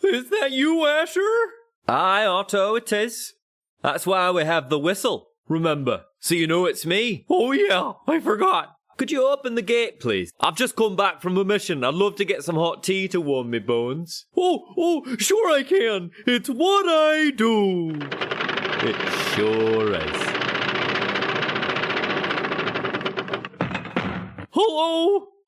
Is that you, Asher? Aye, Otto, it is. That's why we have the whistle, remember, so you know it's me. Oh yeah, I forgot. Could you open the gate, please? I've just come back from a mission. I'd love to get some hot tea to warm me bones. Oh, sure I can. It's what I do. It sure is.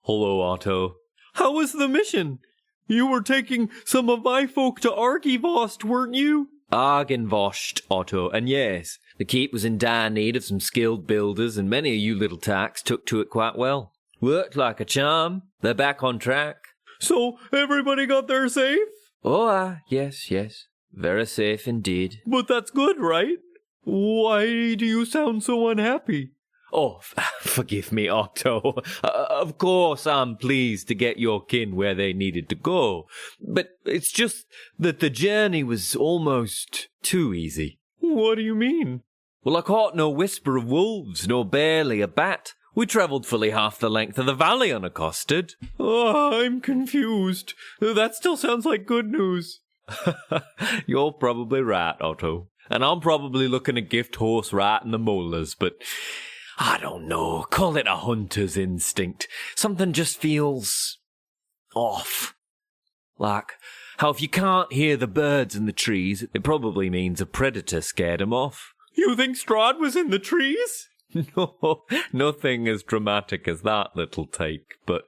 Hello, Otto. How was the mission? You were taking some of my folk to Argyvost, weren't you? Argyvost, Otto, and yes, the keep was in dire need of some skilled builders, and many of you little tacks took to it quite well. Worked like a charm. They're back on track. So, everybody got there safe? Oh, yes. Very safe indeed. But that's good, right? Why do you sound so unhappy? Oh, forgive me, Otto. Of course I'm pleased to get your kin where they needed to go. But it's just that the journey was almost too easy. What do you mean? Well, I caught no whisper of wolves, nor barely a bat. We travelled fully half the length of the valley unaccosted. Oh, I'm confused. That still sounds like good news. You're probably right, Otto. And I'm probably looking a gift horse right in the molars, but I don't know, call it a hunter's instinct. Something just feels off. Like how if you can't hear the birds in the trees, it probably means a predator scared him off. You think Strahd was in the trees? No, nothing as dramatic as that little take. But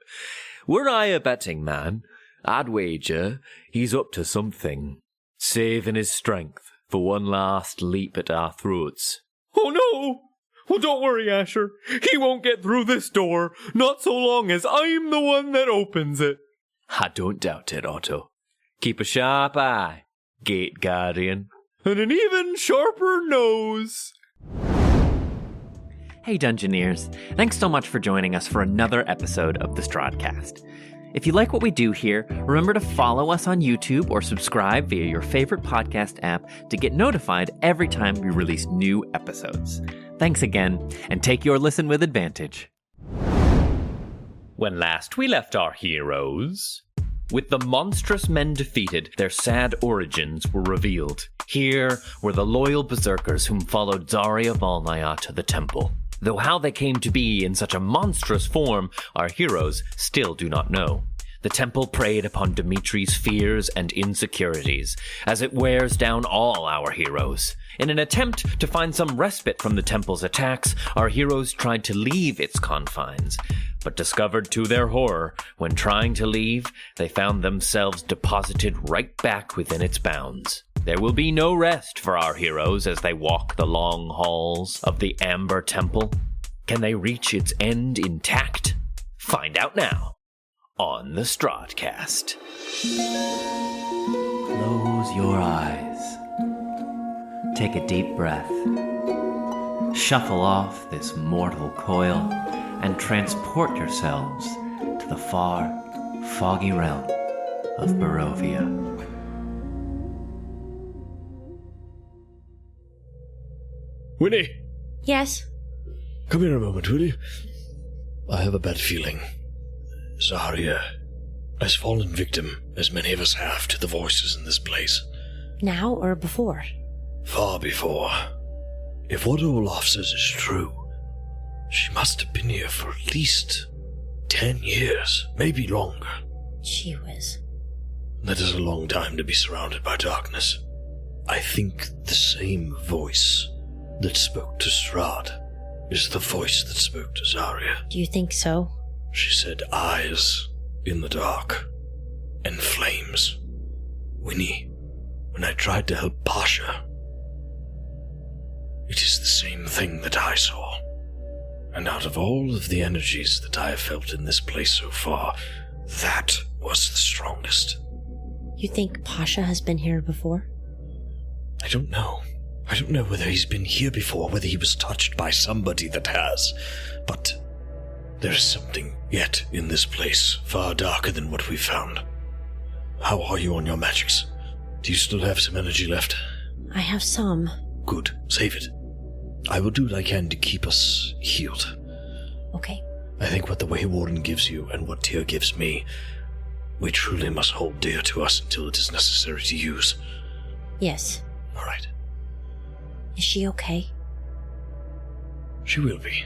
were I a betting man, I'd wager he's up to something, saving his strength for one last leap at our throats. Oh no! Well, don't worry, Asher. He won't get through this door, not so long as I'm the one that opens it. I don't doubt it, Otto. Keep a sharp eye, Gate Guardian. And an even sharper nose. Hey, Dungeoneers. Thanks so much for joining us for another episode of the Strahdcast. If you like what we do here, remember to follow us on YouTube or subscribe via your favorite podcast app to get notified every time we release new episodes. Thanks again, and take your listen with advantage. When last we left our heroes, with the monstrous men defeated, their sad origins were revealed. Here were the loyal berserkers whom followed Zarya Volnaya to the temple. Though how they came to be in such a monstrous form, our heroes still do not know. The temple preyed upon Dimitri's fears and insecurities, as it wears down all our heroes. In an attempt to find some respite from the temple's attacks, our heroes tried to leave its confines, but discovered to their horror, when trying to leave, they found themselves deposited right back within its bounds. There will be no rest for our heroes as they walk the long halls of the Amber Temple. Can they reach its end intact? Find out now on the Strahdcast. Close your eyes. Take a deep breath. Shuffle off this mortal coil and transport yourselves to the far, foggy realm of Barovia. Winnie! Yes? Come here a moment, will you? I have a bad feeling. Zarya has fallen victim, as many of us have, to the voices in this place. Now or before? Far before. If what Olaf says is true, she must have been here for at least 10 years, maybe longer. Gee whiz. That is a long time to be surrounded by darkness. I think the same voice that spoke to Strahd is the voice that spoke to Zarya. Do you think so? She said eyes in the dark and flames. Winnie, when I tried to help Pasha, it is the same thing that I saw. And out of all of the energies that I have felt in this place so far, that was the strongest. You think Pasha has been here before? I don't know. I don't know whether he's been here before, whether he was touched by somebody that has, but there is something yet in this place, far darker than what we found. How are you on your magics? Do you still have some energy left? I have some. Good. Save it. I will do what I can to keep us healed. Okay. I think what the Way Warden gives you and what Tyr gives me we truly must hold dear to us until it is necessary to use. Yes. All right. Is she okay? She will be.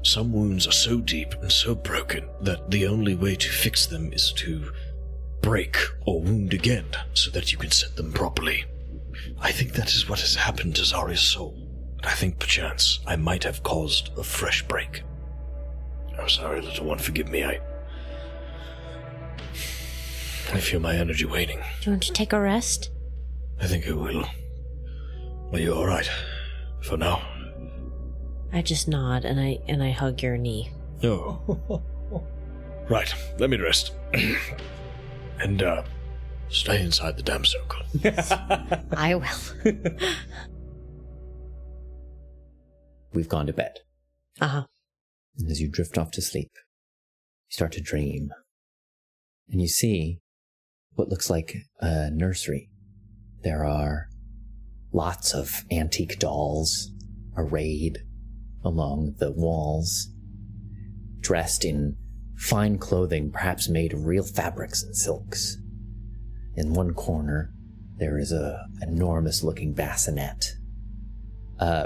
Some wounds are so deep and so broken that the only way to fix them is to break or wound again so that you can set them properly. I think that is what has happened to Zarya's soul. And I think perchance I might have caused a fresh break. I'm sorry, little one, forgive me. I feel my energy waning. Do you want to take a rest? I think I will. Are you alright? For now? I just nod and I hug your knee. Oh. Right, let me rest. And, stay inside the damn circle. I will. We've gone to bed. Uh-huh. And as you drift off to sleep, you start to dream. And you see what looks like a nursery. There are lots of antique dolls arrayed along the walls, dressed in fine clothing, perhaps made of real fabrics and silks. In one corner, there is a enormous-looking bassinet,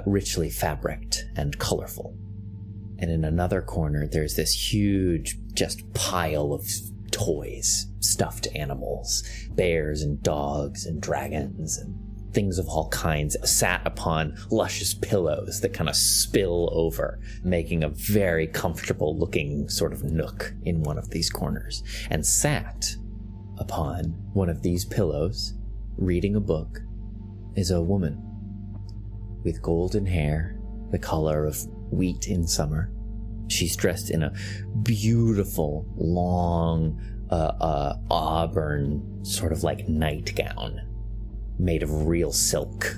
richly fabriced and colorful. And in another corner, there's this huge, just pile of toys, stuffed animals, bears and dogs and dragons and things of all kinds, sat upon luscious pillows that kind of spill over, making a very comfortable looking sort of nook in one of these corners. And sat upon one of these pillows, reading a book, is a woman with golden hair, the color of wheat in summer. She's dressed in a beautiful, long, auburn, sort of like nightgown, made of real silk.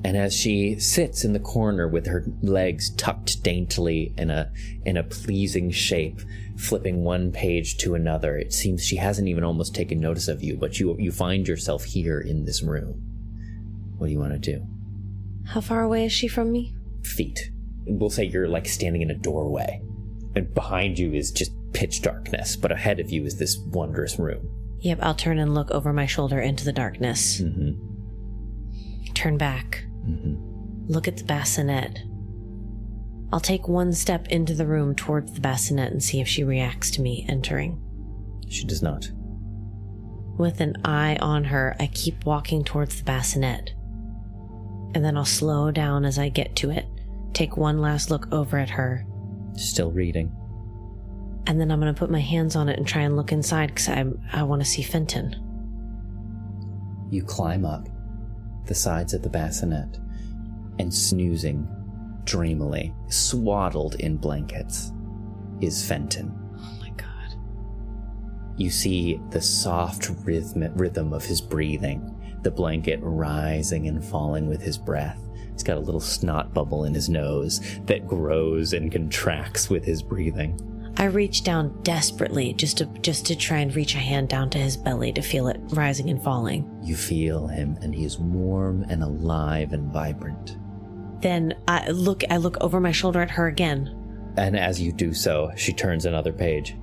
And as she sits in the corner with her legs tucked daintily in a pleasing shape, flipping one page to another, it seems she hasn't even almost taken notice of you, but you find yourself here in this room. What do you want to do? How far away is she from me? Feet. We'll say you're like standing in a doorway, and behind you is just pitch darkness, but ahead of you is this wondrous room. Yep, I'll turn and look over my shoulder into the darkness. Mm-hmm. Turn back. Mm-hmm. Look at the bassinet. I'll take one step into the room towards the bassinet and see if she reacts to me entering. She does not. With an eye on her, I keep walking towards the bassinet. And then I'll slow down as I get to it, take one last look over at her. Still reading. And then I'm going to put my hands on it and try and look inside because I want to see Fenton. You climb up the sides of the bassinet and snoozing dreamily, swaddled in blankets, is Fenton. Oh my god. You see the soft rhythm of his breathing, the blanket rising and falling with his breath. He's got a little snot bubble in his nose that grows and contracts with his breathing. I reach down desperately just to try and reach a hand down to his belly to feel it rising and falling. You feel him, and he is warm and alive and vibrant. Then I look over my shoulder at her again. And as you do so, she turns another page.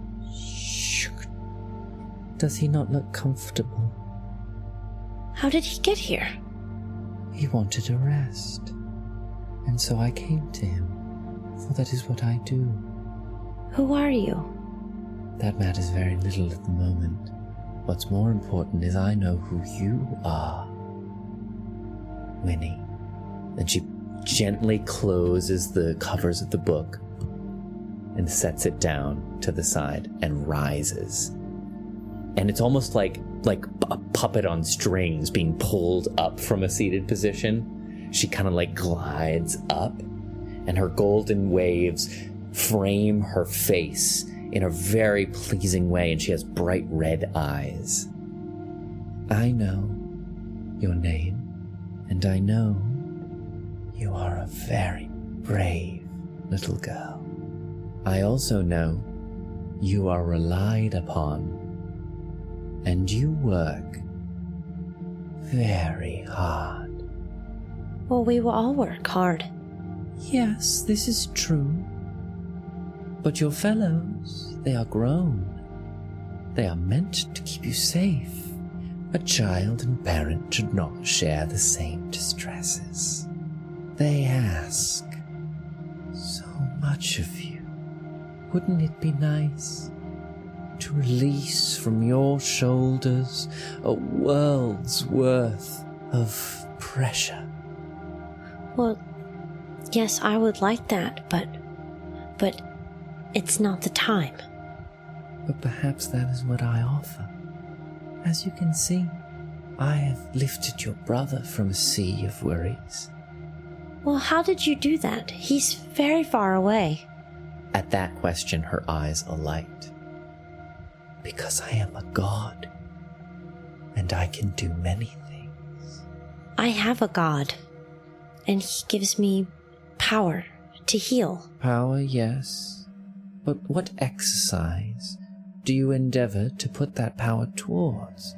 Does he not look comfortable? How did he get here? He wanted a rest, and so I came to him, for that is what I do. Who are you? That matters very little at the moment. What's more important is I know who you are. Winnie. And she gently closes the covers of the book and sets it down to the side and rises. And it's almost like a puppet on strings being pulled up from a seated position. She kind of like glides up, and her golden waves frame her face in a very pleasing way, and she has bright red eyes. I know your name, and I know you are a very brave little girl. I also know you are relied upon, and you work very hard. Well, we will all work hard. Yes, this is true. But your fellows, they are grown. They are meant to keep you safe. A child and parent should not share the same distresses. They ask so much of you. Wouldn't it be nice to release from your shoulders a world's worth of pressure? Well, yes, I would like that, but it's not the time. But perhaps that is what I offer. As you can see, I have lifted your brother from a sea of worries. Well, how did you do that? He's very far away. At that question, her eyes alight. Because I am a god, and I can do many things. I have a god, and he gives me power to heal. Power, yes. But what exercise do you endeavor to put that power towards?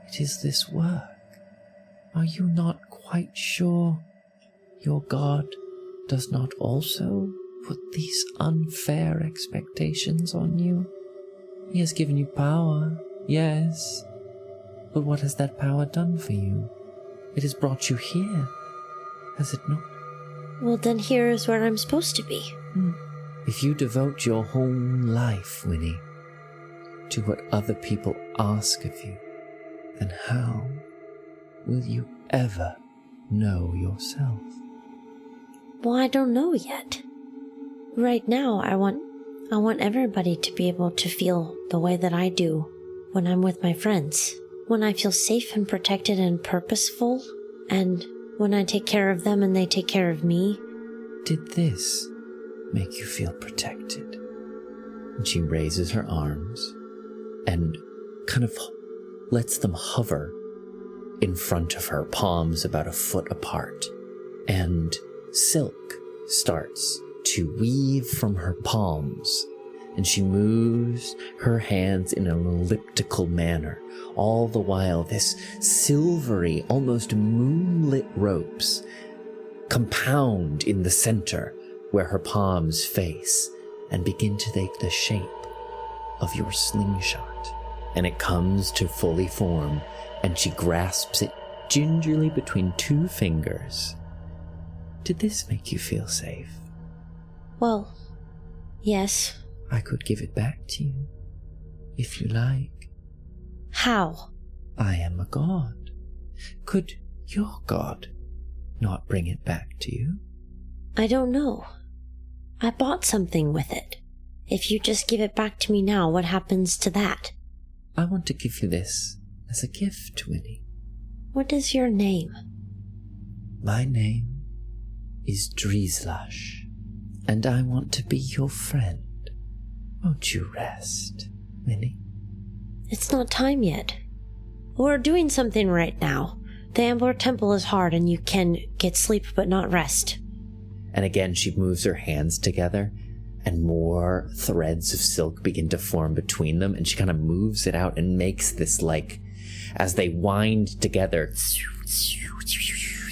It is this work. Are you not quite sure your god does not also put these unfair expectations on you? He has given you power, yes, but what has that power done for you? It has brought you here, has it not? Well, then here is where I'm supposed to be. If you devote your whole life, Winnie, to what other people ask of you, then how will you ever know yourself? Well, I don't know yet. Right now, I want everybody to be able to feel the way that I do when I'm with my friends. When I feel safe and protected and purposeful, and when I take care of them and they take care of me. Did this make you feel protected? And she raises her arms and kind of lets them hover in front of her, palms about a foot apart. And silk starts to weave from her palms, and she moves her hands in an elliptical manner. All the while, this silvery, almost moonlit ropes compound in the center where her palms face and begin to take the shape of your slingshot. And it comes to fully form, and she grasps it gingerly between two fingers. Did this make you feel safe? Well, yes. I could give it back to you, if you like. How? I am a god. Could your god not bring it back to you? I don't know. I bought something with it. If you just give it back to me now, what happens to that? I want to give you this as a gift, Winnie. What is your name? My name is Dreeslash, and I want to be your friend. Won't you rest, Winnie? It's not time yet. We're doing something right now. The Ambler Temple is hard, and you can get sleep but not rest. And again, she moves her hands together, and more threads of silk begin to form between them, and she kind of moves it out and makes this, like, as they wind together,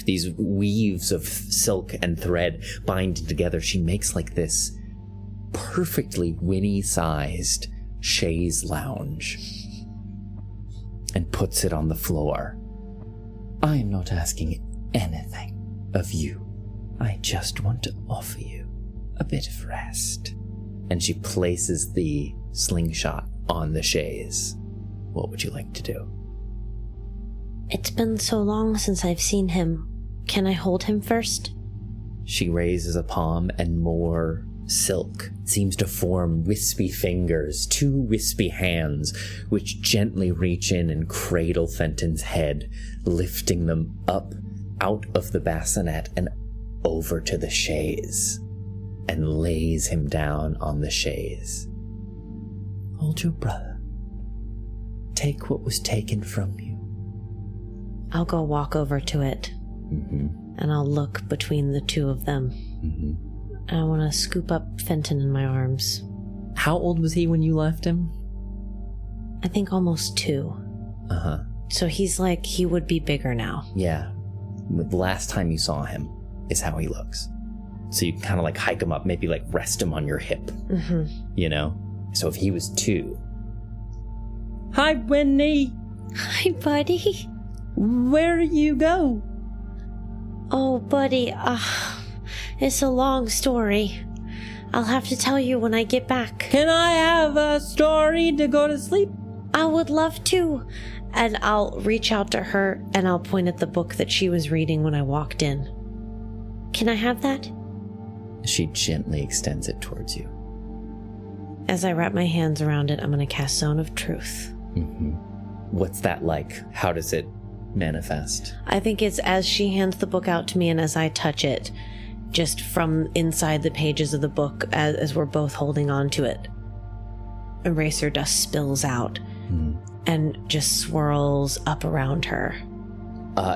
these weaves of silk and thread bind together. She makes like this perfectly Winnie-sized chaise lounge and puts it on the floor. I am not asking anything of you. I just want to offer you a bit of rest. And she places the slingshot on the chaise. What would you like to do? It's been so long since I've seen him. Can I hold him first? She raises a palm, and more silk seems to form wispy fingers, two wispy hands, which gently reach in and cradle Fenton's head, lifting them up out of the bassinet and over to the chaise, and lays him down on the chaise. Hold your brother. Take what was taken from you. I'll go walk over to it, and I'll look between the two of them. And I want to scoop up Fenton in my arms. How old was he when you left him? I think almost 2. So he's like, he would be bigger now. Yeah. The last time you saw him is how he looks. So you kind of like hike him up, maybe like rest him on your hip. You know? So if he was 2, Hi, Winnie. Hi, buddy. Where do you go? Oh, buddy, it's a long story. I'll have to tell you when I get back. Can I have a story to go to sleep? I would love to. And I'll reach out to her and I'll point at the book that she was reading when I walked in. Can I have that? She gently extends it towards you. As I wrap my hands around it, I'm going to cast Zone of Truth. Mm-hmm. What's that like? How does it manifest? I think it's as she hands the book out to me and as I touch it, just from inside the pages of the book as we're both holding on to it. Eraser dust spills out and just swirls up around her.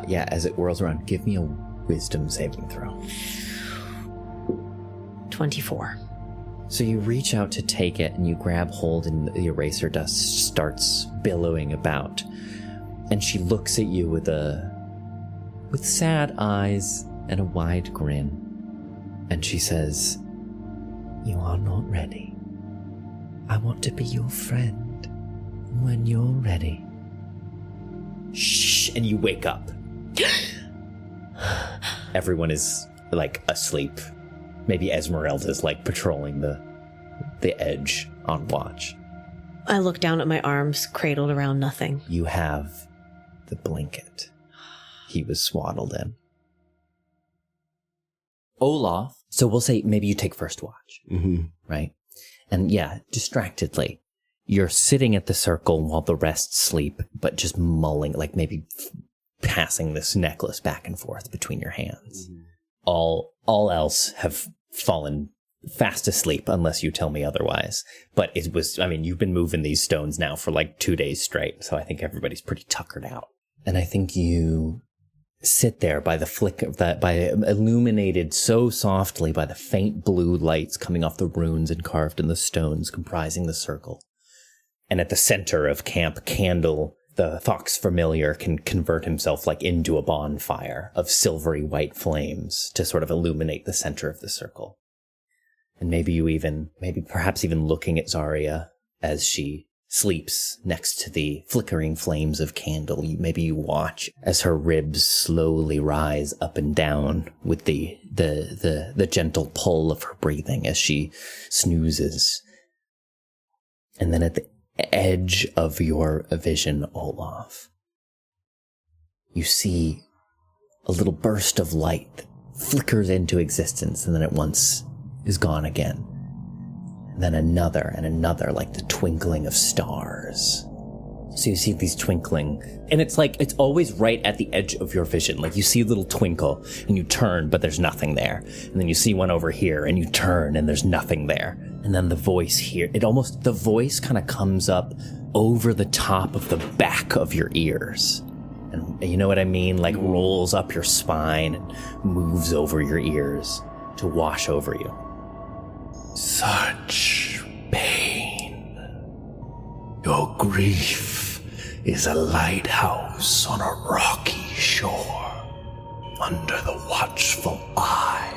Yeah, as it whirls around, give me a wisdom saving throw. 24. So you reach out to take it and you grab hold and the eraser dust starts billowing about. And she looks at you with sad eyes and a wide grin. And she says, "You are not ready. I want to be your friend when you're ready." Shh, and you wake up. Everyone is like asleep. Maybe Esmeralda's like patrolling the edge on watch. I look down at my arms, cradled around nothing. You have the blanket he was swaddled in. Olaf. So we'll say maybe you take first watch, right? And yeah, distractedly, you're sitting at the circle while the rest sleep, but just mulling, like maybe passing this necklace back and forth between your hands. All else have fallen fast asleep unless you tell me otherwise. But it was, I mean, you've been moving these stones now for like 2 days straight, so I think everybody's pretty tuckered out. And I think you sit there by the flicker, illuminated so softly by the faint blue lights coming off the runes and carved in the stones comprising the circle. And at the center of Camp Candle, the fox familiar can convert himself like into a bonfire of silvery white flames to sort of illuminate the center of the circle. And perhaps even looking at Zarya as she sleeps next to the flickering flames of candle, maybe you watch as her ribs slowly rise up and down with the gentle pull of her breathing as she snoozes. And then at the edge of your vision, Olaf, you see a little burst of light that flickers into existence and then at once is gone again. And then another and another, like the twinkling of stars. So you see these twinkling, and it's like, it's always right at the edge of your vision. Like you see a little twinkle and you turn, but there's nothing there. And then you see one over here and you turn and there's nothing there. And then the voice here, the voice kind of comes up over the top of the back of your ears. And you know what I mean? Like rolls up your spine and moves over your ears to wash over you. Such pain. Your grief is a lighthouse on a rocky shore, under the watchful eye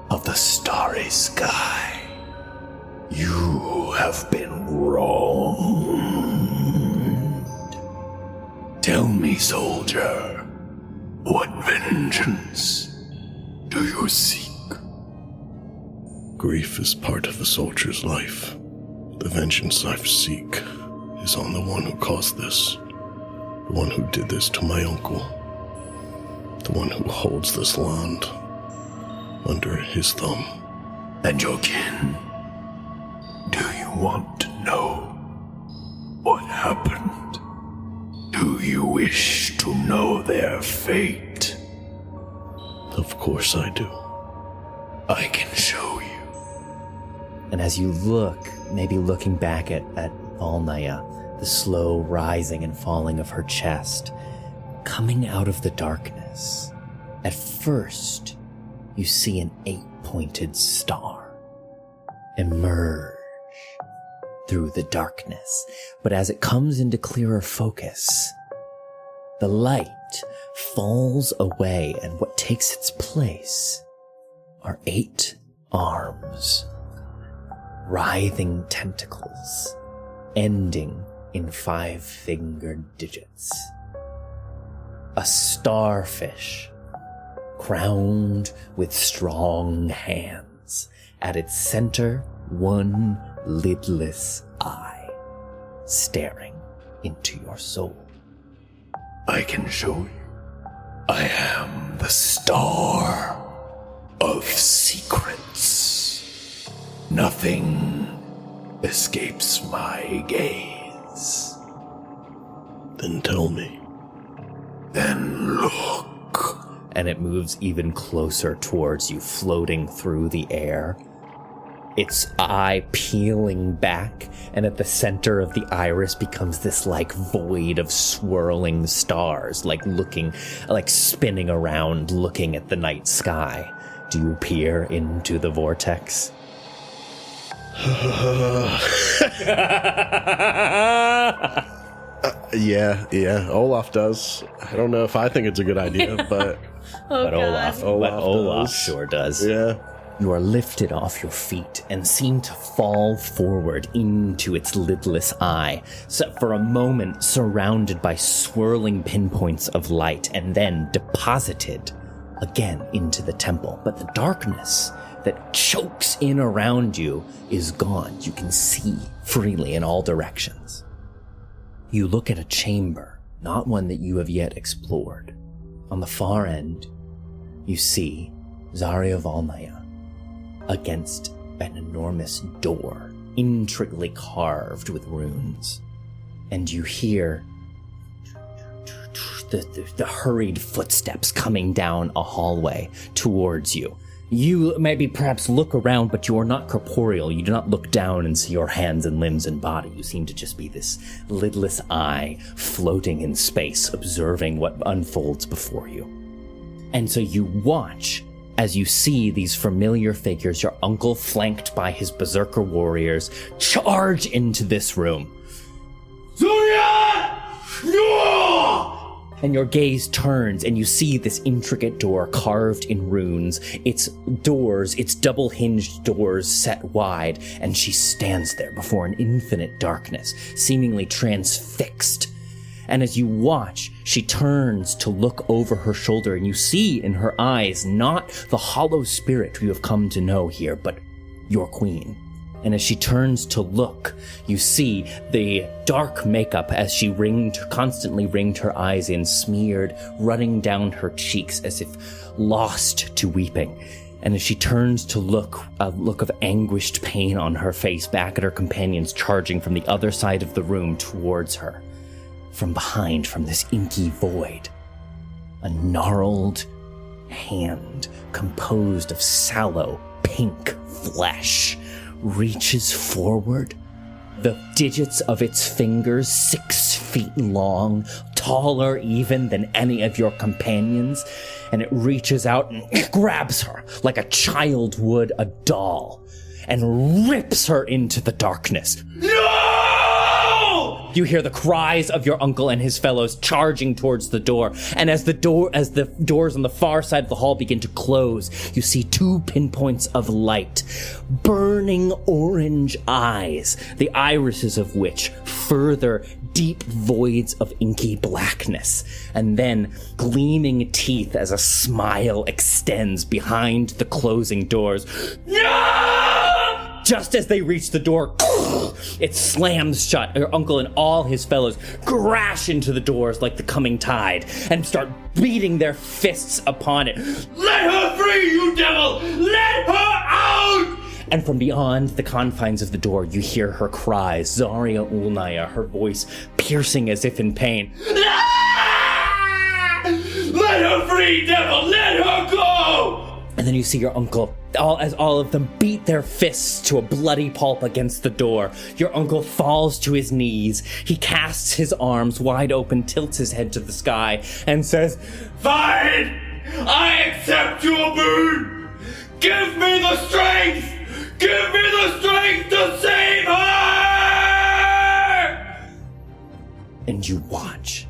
of the starry sky. You have been wronged. Tell me, soldier, what vengeance do you seek? Grief is part of a soldier's life. The vengeance I seek is on the one who caused this. The one who did this to my uncle. The one who holds this land under his thumb. And your kin? Do you want to know what happened? Do you wish to know their fate? Of course I do. I can show you. And as you look, maybe looking back at Valnaya, the slow rising and falling of her chest, coming out of the darkness, at first you see an 8-pointed star emerge through the darkness. But as it comes into clearer focus, the light falls away, and what takes its place are 8 arms, writhing tentacles, ending in 5-fingered digits. A starfish, crowned with strong hands. At its center, one lidless eye, staring into your soul. I can show you. I am the Star of Secrets. Nothing escapes my gaze. Then tell me. Then look. And it moves even closer towards you, floating through the air. Its eye peeling back, and at the center of the iris becomes this void of swirling stars, spinning around, looking at the night sky. Do you peer into the vortex? Yeah, Olaf does. I don't know if I think it's a good idea, but But Olaf does. sure does. Yeah. You are lifted off your feet and seem to fall forward into its lidless eye, so for a moment surrounded by swirling pinpoints of light, and then deposited again into the temple. But the darkness that chokes in around you is gone. You can see freely in all directions. You look at a chamber, not one that you have yet explored. On the far end, you see Zarya Volnaya against an enormous door, intricately carved with runes. And you hear the hurried footsteps coming down a hallway towards you. You maybe perhaps look around, but you are not corporeal. You do not look down and see your hands and limbs and body. You seem to just be this lidless eye floating in space, observing what unfolds before you. And so you watch as you see these familiar figures, your uncle flanked by his berserker warriors, charge into this room. Zarya! No! And your gaze turns and you see this intricate door carved in runes, its double-hinged doors set wide, and she stands there before an infinite darkness, seemingly transfixed. And as you watch, she turns to look over her shoulder, and you see in her eyes not the hollow spirit you have come to know here, but your queen. And as she turns to look, you see the dark makeup as she constantly ringed her eyes in, smeared, running down her cheeks as if lost to weeping. And as she turns to look, a look of anguished pain on her face, back at her companions charging from the other side of the room towards her. From behind, from this inky void, a gnarled hand composed of sallow, pink flesh reaches forward. The digits of its fingers, 6 feet long, taller even than any of your companions, and it reaches out and grabs her like a child would a doll and rips her into the darkness. No! You hear the cries of your uncle and his fellows charging towards the door, and as the doors on the far side of the hall begin to close, you see 2 pinpoints of light, burning orange eyes, the irises of which further deep voids of inky blackness, and then gleaming teeth as a smile extends behind the closing doors. No! Just as they reach the door, it slams shut. Your uncle and all his fellows crash into the doors like the coming tide and start beating their fists upon it. Let her free, you devil! Let her out! And from beyond the confines of the door, you hear her cries, Zarya Volnaya, her voice piercing as if in pain. Ah! Let her free, devil! Let her go! And then you see your uncle, as all of them beat their fists to a bloody pulp against the door. Your uncle falls to his knees. He casts his arms wide open, tilts his head to the sky, and says, Fine! I accept your boon! Give me the strength! Give me the strength to save her! And you watch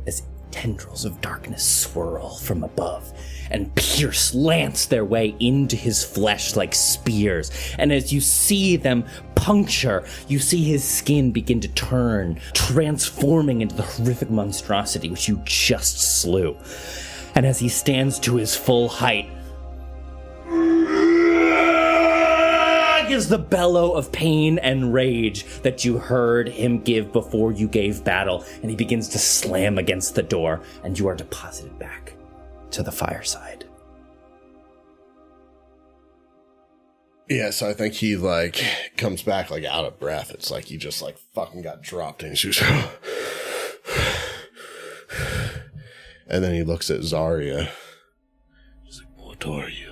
as tendrils of darkness swirl from above and lance their way into his flesh like spears. And as you see them puncture, you see his skin begin to turn, transforming into the horrific monstrosity which you just slew. And as he stands to his full height, gives the bellow of pain and rage that you heard him give before you gave battle, and he begins to slam against the door, and you are deposited back to the fireside. Yeah, so I think he, comes back, out of breath. It's like he just, fucking got dropped, and he's just... And then he looks at Zarya. He's like, what are you?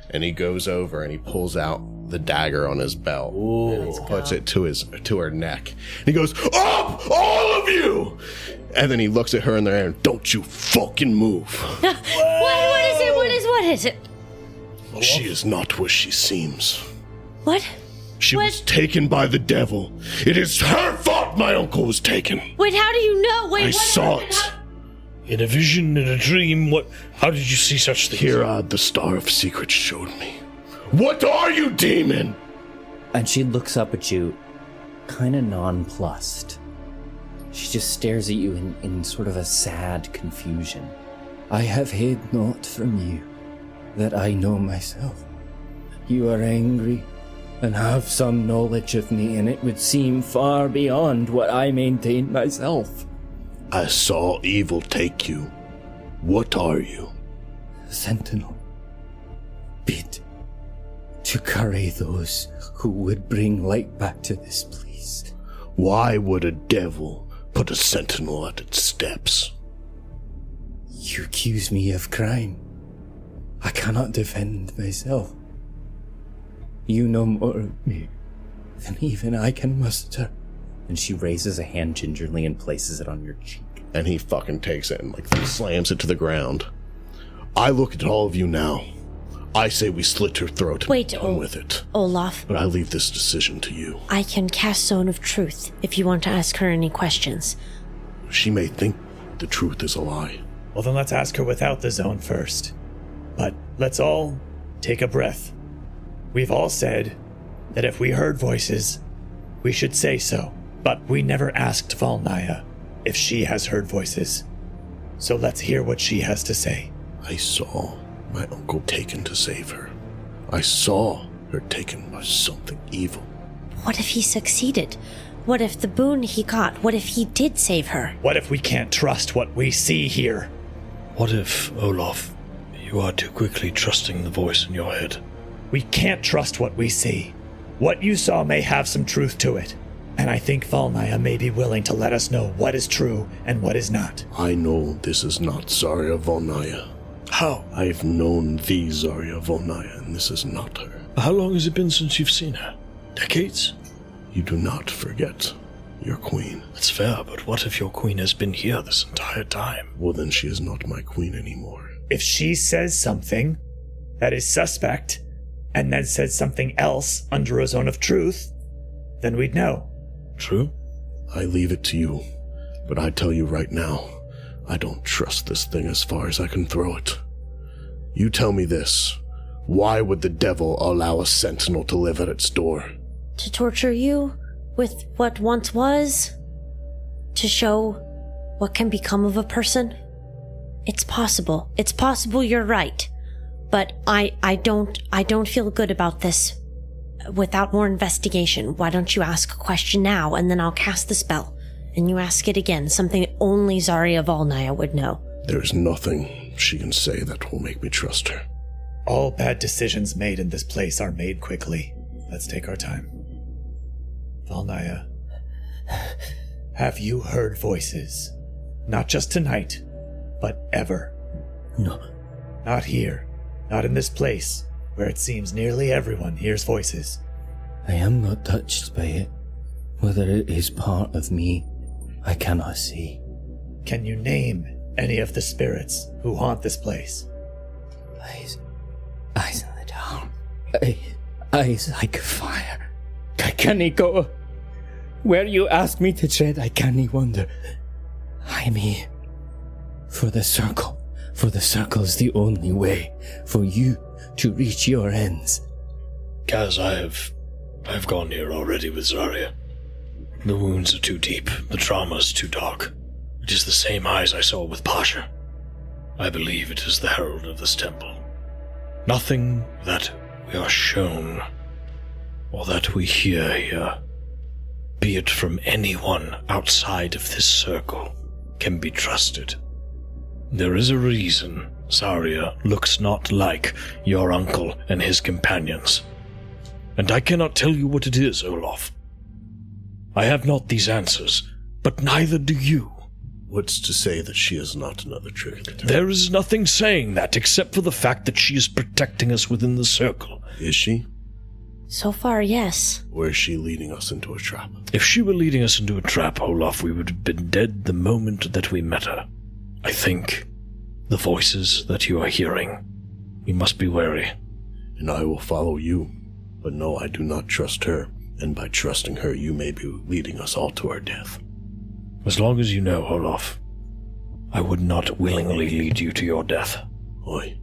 And he goes over and he pulls out the dagger on his belt. Ooh, and he puts it to her neck. And he goes, up, all of you! And then he looks at her in the air and, don't you fucking move. What is it? What is it? She is not what she seems. What? She was taken by the devil. It is her fault my uncle was taken. Wait, how do you know? I saw it. In a vision, in a dream, how did you see such things? Kirad, the Star of Secrets, showed me. What are you, demon? And she looks up at you, kind of nonplussed. She just stares at you in sort of a sad confusion. I have hid naught from you, that I know myself. You are angry, and have some knowledge of me, and it would seem far beyond what I maintain myself. I saw evil take you. What are you? Sentinel. Bid to carry those who would bring light back to this place. Why would a devil put a sentinel at its steps? You accuse me of crime. I cannot defend myself. You know more of me than even I can muster. And she raises a hand gingerly and places it on your cheek. And he fucking takes it and slams it to the ground. I look at all of you now. I say we slit her throat and Wait, done with it. Olaf. But I leave this decision to you. I can cast Zone of Truth if you want to ask her any questions. She may think the truth is a lie. Well, then let's ask her without the zone first. But let's all take a breath. We've all said that if we heard voices, we should say so. But we never asked Valnaya if she has heard voices. So let's hear what she has to say. I saw my uncle taken to save her. I saw her taken by something evil. What if he succeeded? What if the boon he got, what if he did save her? What if we can't trust what we see here? What if, Olaf, you are too quickly trusting the voice in your head? We can't trust what we see. What you saw may have some truth to it. And I think Valnaya may be willing to let us know what is true and what is not. I know this is not Zarya Valnaya. How? I've known the Zarya Valnaya, and this is not her. How long has it been since you've seen her? Decades? You do not forget your queen. That's fair, but what if your queen has been here this entire time? Well, then she is not my queen anymore. If she says something that is suspect, and then says something else under a zone of truth, then we'd know. True? I leave it to you, but I tell you right now, I don't trust this thing as far as I can throw it. You tell me this. Why would the devil allow a sentinel to live at its door? To torture you with what once was? To show what can become of a person? It's possible. It's possible you're right. But I don't feel good about this. Without more investigation, why don't you ask a question now, and then I'll cast the spell, and you ask it again, something only Zarya Valnaya would know. There's nothing she can say that will make me trust her. All bad decisions made in this place are made quickly. Let's take our time. Valnaya, have you heard voices? Not just tonight, but ever. No. Not here. Not in this place, where it seems nearly everyone hears voices. I am not touched by it. Whether it is part of me, I cannot see. Can you name any of the spirits who haunt this place? Eyes in the dark. Eyes like fire. I can't go. Where you ask me to tread, I can't wander. I may For the circle. For the circle is the only way for you to reach your ends. Kaz, I have gone here already with Zarya. The wounds are too deep. The trauma is too dark. It is the same eyes I saw with Pasha. I believe it is the herald of this temple. Nothing that we are shown or that we hear here, be it from anyone outside of this circle, can be trusted. There is a reason Zarya looks not like your uncle and his companions. And I cannot tell you what it is, Olaf. I have not these answers, but neither do you. What's to say that she is not another trick of the devil? There is nothing saying that except for the fact that she is protecting us within the circle. Is she? So far, yes. Or is she leading us into a trap? If she were leading us into a trap, Olaf, we would have been dead the moment that we met her. I think the voices that you are hearing, you must be wary. And I will follow you. But no, I do not trust her. And by trusting her, you may be leading us all to our death. As long as you know, Olaf, I would not willingly lead you to your death. Oi.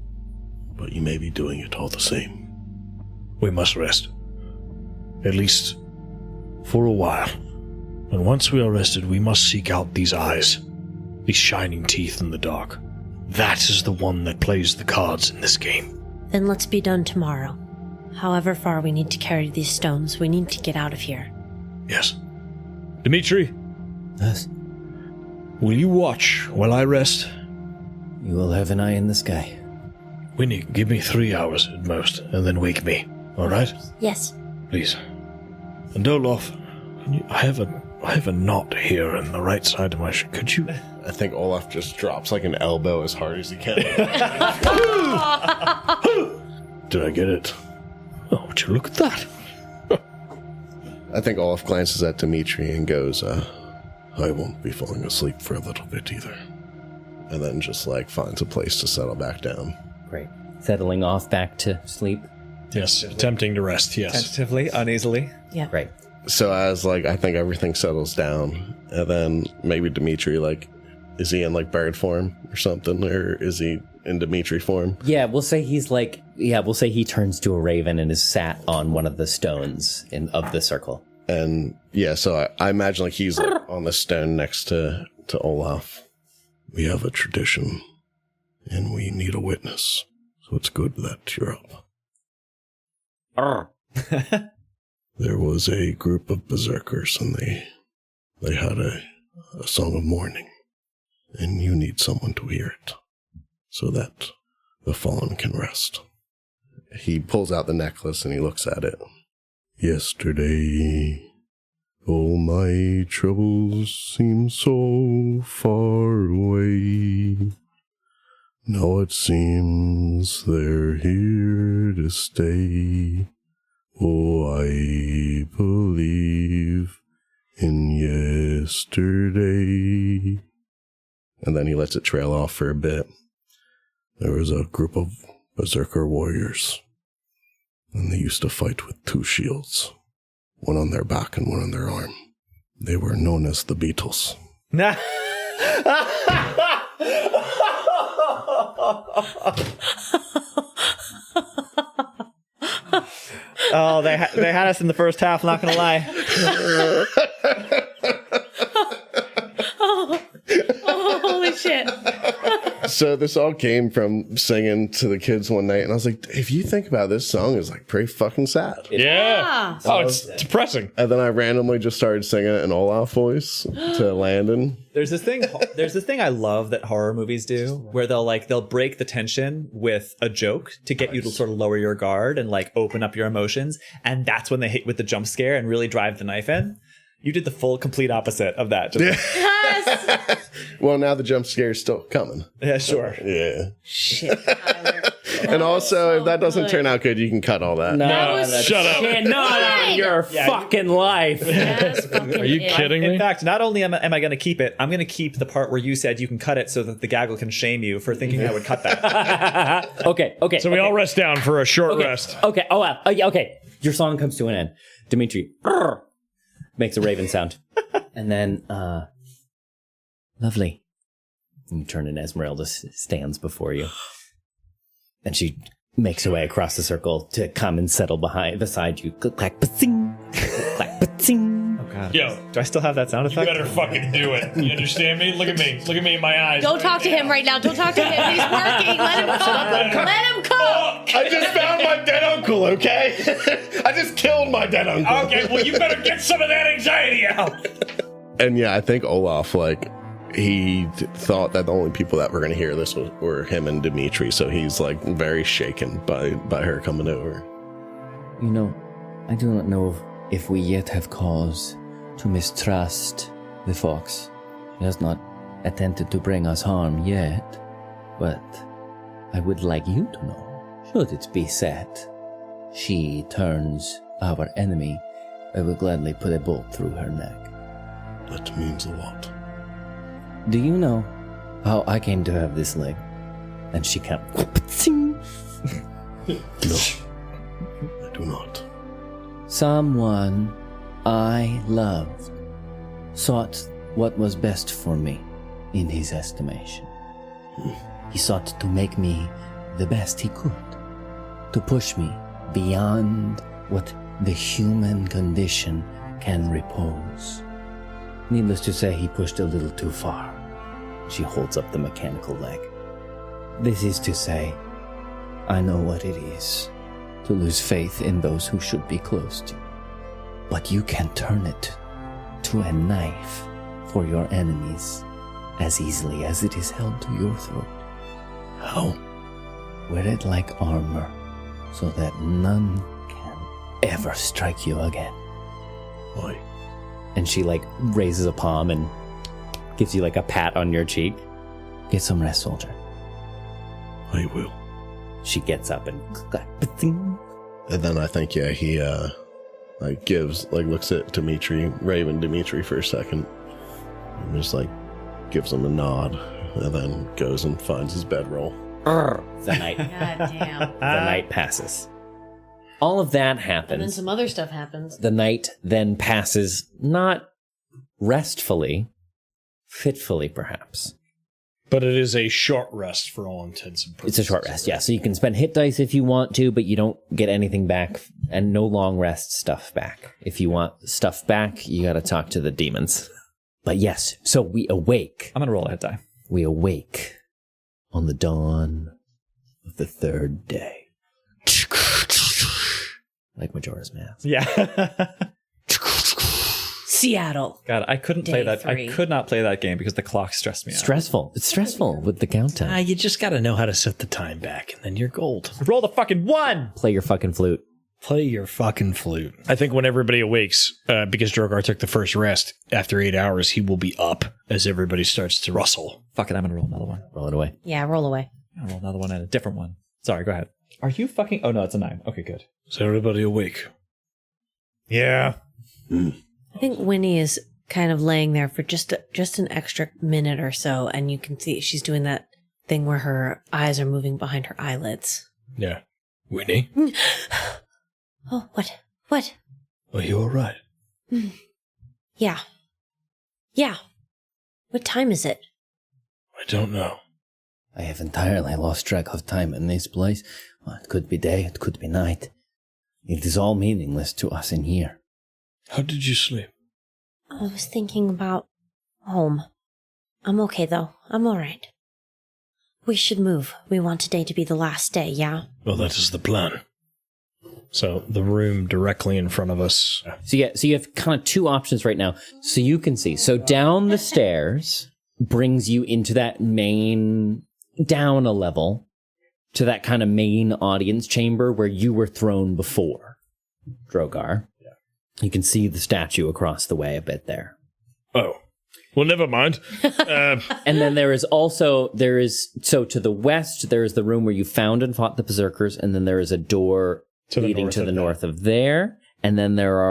But you may be doing it all the same. We must rest. At least for a while. And once we are rested, we must seek out these eyes, these shining teeth in the dark. That is the one that plays the cards in this game. Then let's be done tomorrow. However far we need to carry these stones, we need to get out of here. Yes. Dimitri, Yes, will you watch while I rest? you will have an eye in the sky. Winnie, give me 3 hours at most, and then wake me. All right? Yes. Please. And Olaf, I have a knot here on the right side of my shirt. Could you? I think Olaf just drops like an elbow as hard as he can. Did I get it? Oh, would you look at that? I think Olaf glances at Dimitri and goes, I won't be falling asleep for a little bit either. And then just like finds a place to settle back down. Great. Settling off back to sleep. Yes, attempting to rest, yes. Tentatively, uneasily. Yeah. Great. So as like I think everything settles down, and then maybe Dimitri, like, is he in like bird form or something, or is he in Dimitri form? Yeah, we'll say we'll say he turns to a raven and is sat on one of the stones of the circle. And yeah, so I imagine like he's like on the stone next to Olaf. We have a tradition, and we need a witness. So it's good that you're up. There was a group of berserkers, and they had a song of mourning, and you need someone to hear it, so that the fallen can rest. He pulls out the necklace and he looks at it. Yesterday, all my troubles seemed so far away. Now it seems they're here to stay. Oh, I believe in yesterday. And then he lets it trail off for a bit. There was a group of berserker warriors, and they used to fight with 2 shields, one on their back and one on their arm. They were known as the Beatles. Oh, they had us in the first half, not gonna lie. Oh, holy shit. So this all came from singing to the kids one night, and I was like, if you think about it, this song is like pretty fucking sad. Yeah. Oh, it's depressing. And then I randomly just started singing it in Olaf voice to Landon. There's this thing I love that horror movies do, where they'll break the tension with a joke to get you to sort of lower your guard and like open up your emotions, and that's when they hit with the jump scare and really drive the knife in. You did the full, complete opposite of that. Yes. Well, now the jump scare is still coming. Yeah, sure. Yeah. Shit, Tyler. And also, if that doesn't turn out good, you can cut all that. No, Shut up. Not out of your fucking life. Yes, fucking Are you idiot. kidding In me? fact, not only am I going to keep it, I'm going to keep the part where you said you can cut it so that the gaggle can shame you for thinking I would cut that. Okay. So we all rest down for a short rest. Okay. Oh, wow. Okay. Your song comes to an end. Dimitri makes a raven sound. And then, lovely. You turn and Esmeralda stands before you. And she makes her way across the circle to come and settle beside you. Click, clack, ba-zing. Click, clack, ba-zing. Oh, God. Yo. Do I still have that sound effect? You better fucking do it. You understand me? Look at me. Look at me in my eyes. Don't talk to him right now. Don't talk to him. He's working. Let him cook. Let him cook. I just found my dead uncle, okay? I just killed my dead uncle. Okay, well, you better get some of that anxiety out. And yeah, I think Olaf, he thought that the only people that were going to hear this were him and Dimitri, so he's very shaken by her coming over. You know, I do not know if we yet have cause to mistrust the fox. She has not attempted to bring us harm yet, but I would like you to know, should it be set, she turns our enemy, I will gladly put a bolt through her neck. That means a lot. Do you know how I came to have this leg? And she can't. No, I do not. Someone I loved sought what was best for me in his estimation. He sought to make me the best he could, to push me beyond what the human condition can repose. Needless to say, he pushed a little too far. She holds up the mechanical leg. This is to say, I know what it is to lose faith in those who should be close to you. But you can turn it to a knife for your enemies as easily as it is held to your throat. How? Wear it like armor so that none can ever strike you again. Why? And she raises a palm and gives you a pat on your cheek. Get some rest, soldier. I will. She gets up and And then I think, yeah, he looks at Dimitri for a second, and just gives him a nod, and then goes and finds his bedroll. The night. God damn. The night passes. All of that happens. And then some other stuff happens. The night then passes, not restfully, fitfully perhaps. But it is a short rest for all intents and purposes. It's a short rest, yeah. So you can spend hit dice if you want to, but you don't get anything back, and no long rest stuff back. If you want stuff back, you gotta talk to the demons. But yes, so we awake. I'm gonna roll a hit die. We awake on the dawn of the third day. Like Majora's Mask. Yeah. Seattle. God, I couldn't play Day that. 3. I could not play that game because the clock stressed me out. Stressful. It's stressful with the countdown. You just gotta know how to set the time back, and then you're gold. Roll the fucking 1! Play your fucking flute. Play your fucking flute. I think when everybody awakes, because Drogar took the first rest, after 8 hours, he will be up as everybody starts to rustle. Fuck it, I'm gonna roll another one. Roll it away. Yeah, roll away. I'll roll another one and a different one. Sorry, go ahead. Are you fucking... Oh, no, it's a 9. Okay, good. Is everybody awake? Yeah. I think Winnie is kind of laying there for just an extra minute or so, and you can see she's doing that thing where her eyes are moving behind her eyelids. Yeah. Winnie? Oh, what? Are you alright? Yeah. What time is it? I don't know. I have entirely lost track of time in this place. Well, it could be day, it could be night. It is all meaningless to us in here. How did you sleep? I was thinking about home. I'm okay, though. I'm alright. We should move. We want today to be the last day, yeah? Well, that is the plan. So the room directly in front of us. So you have kind of two options right now. So you can see. So down the stairs brings you into that main, down a level, to that kind of main audience chamber where you were thrown before, Drogar. Yeah. You can see the statue across the way a bit there. Oh. Well, never mind. And then there is so to the west, there is the room where you found and fought the berserkers, and then there is a door leading to the north of there. And then there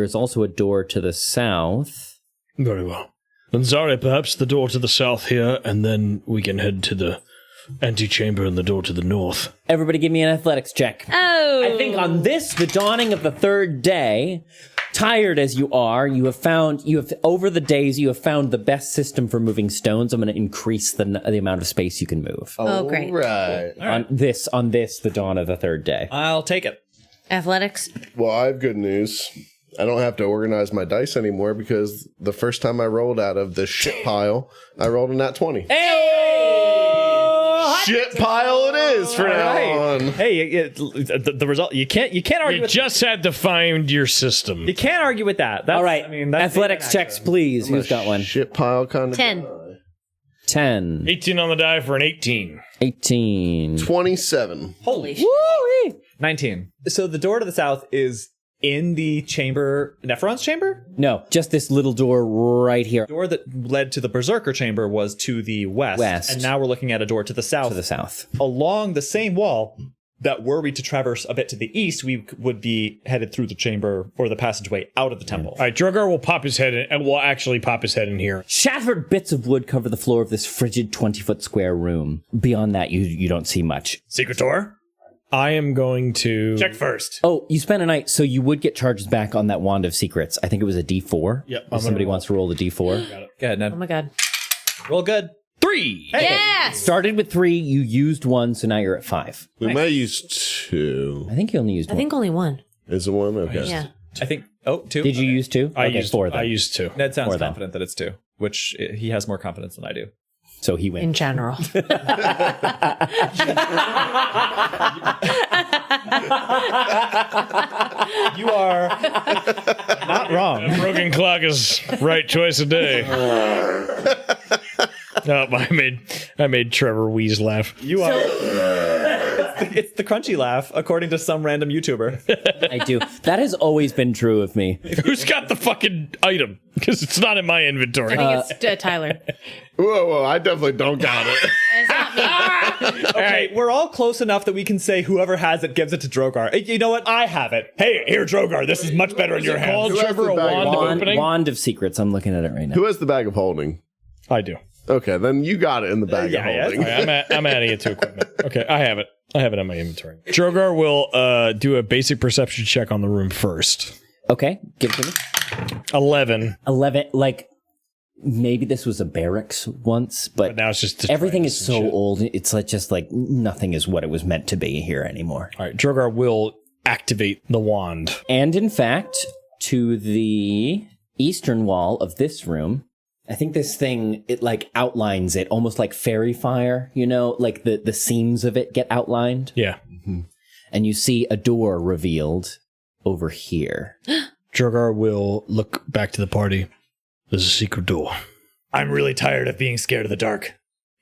is also a door to the south. Very well. Then Zarya, perhaps the door to the south here, and then we can head to the antechamber and the door to the north. Everybody give me an athletics check. Oh! I think on this, the dawning of the third day, tired as you are, you have over the days you have found the best system for moving stones. I'm going to increase the amount of space you can move. Oh, great. Right. On this, the dawn of the third day. I'll take it. Athletics. Well, I have good news. I don't have to organize my dice anymore because the first time I rolled out of this shit pile, I rolled a nat 20. Shit pile it is for now on. Hey, the result you can't argue You with. just had to find your system. You can't argue with that. That's, All right, I mean, that's athletics checks, please. Who's got one? Shit pile kind of 10. 10. 18 on the die for an 18. 18. 27. Holy shit. 19. So the door to the south is in the chamber, Nephron's chamber? No, just this little door right here. The door that led to the Berserker chamber was to the west. And now we're looking at a door to the south. To the south. Along the same wall that were we to traverse a bit to the east, we would be headed through the chamber or the passageway out of the temple. All right, Drogar will pop his head in, and will actually pop his head in here. Shattered bits of wood cover the floor of this frigid 20-foot square room. Beyond that, you don't see much. Secret door? I am going to Check first. Oh, you spent a night, so you would get charges back on that Wand of Secrets. I think it was a D4. Yep, If somebody wants to roll the D4. Go ahead, Ned. Oh my god. Roll good. 3. Yes! Started with 3, you used 1, so now you're at 5. We may use 2. I think you only used 1. I think only one. Is it 1? Okay. Yeah. I think, 2? Did you use 2? I Okay, used 4 then. I used 2. Ned sounds More than. confident that it's 2, which he has more confidence than I do. So he wins. In general. You are not wrong. Broken clock is right twice a day. Oh, I made Trevor wheeze laugh. You are. It's the crunchy laugh, according to some random YouTuber. I do. That has always been true of me. Who's got the fucking item? Because it's not in my inventory. I think it's Tyler. Whoa, I definitely don't got it. It's not me. Okay, we're all close enough that we can say whoever has it gives it to Drogar. You know what? I have it. Hey, here, Drogar. This is much better in your hands. Called Who has Trevor the a bag? wand of opening? Wand of Secrets. I'm looking at it right now. Who has the bag of holding? I do. Okay, then you got it in the bag of holding. All right, I'm adding it to equipment. Okay, I have it. I have it on my inventory. Drogar will do a basic perception check on the room first. Okay, give it to me. 11. 11, like, maybe this was a barracks once, but Now it's just everything is so shit. old. It's like just like nothing is what it was meant to be here anymore. All right, Drogar will activate the wand. And in fact, to the eastern wall of this room, I think this thing, it like outlines it almost like fairy fire, you know, like the seams of it get outlined. Yeah. And you see a door revealed over here. Drogar will look back to the party. There's a secret door. I'm really tired of being scared of the dark.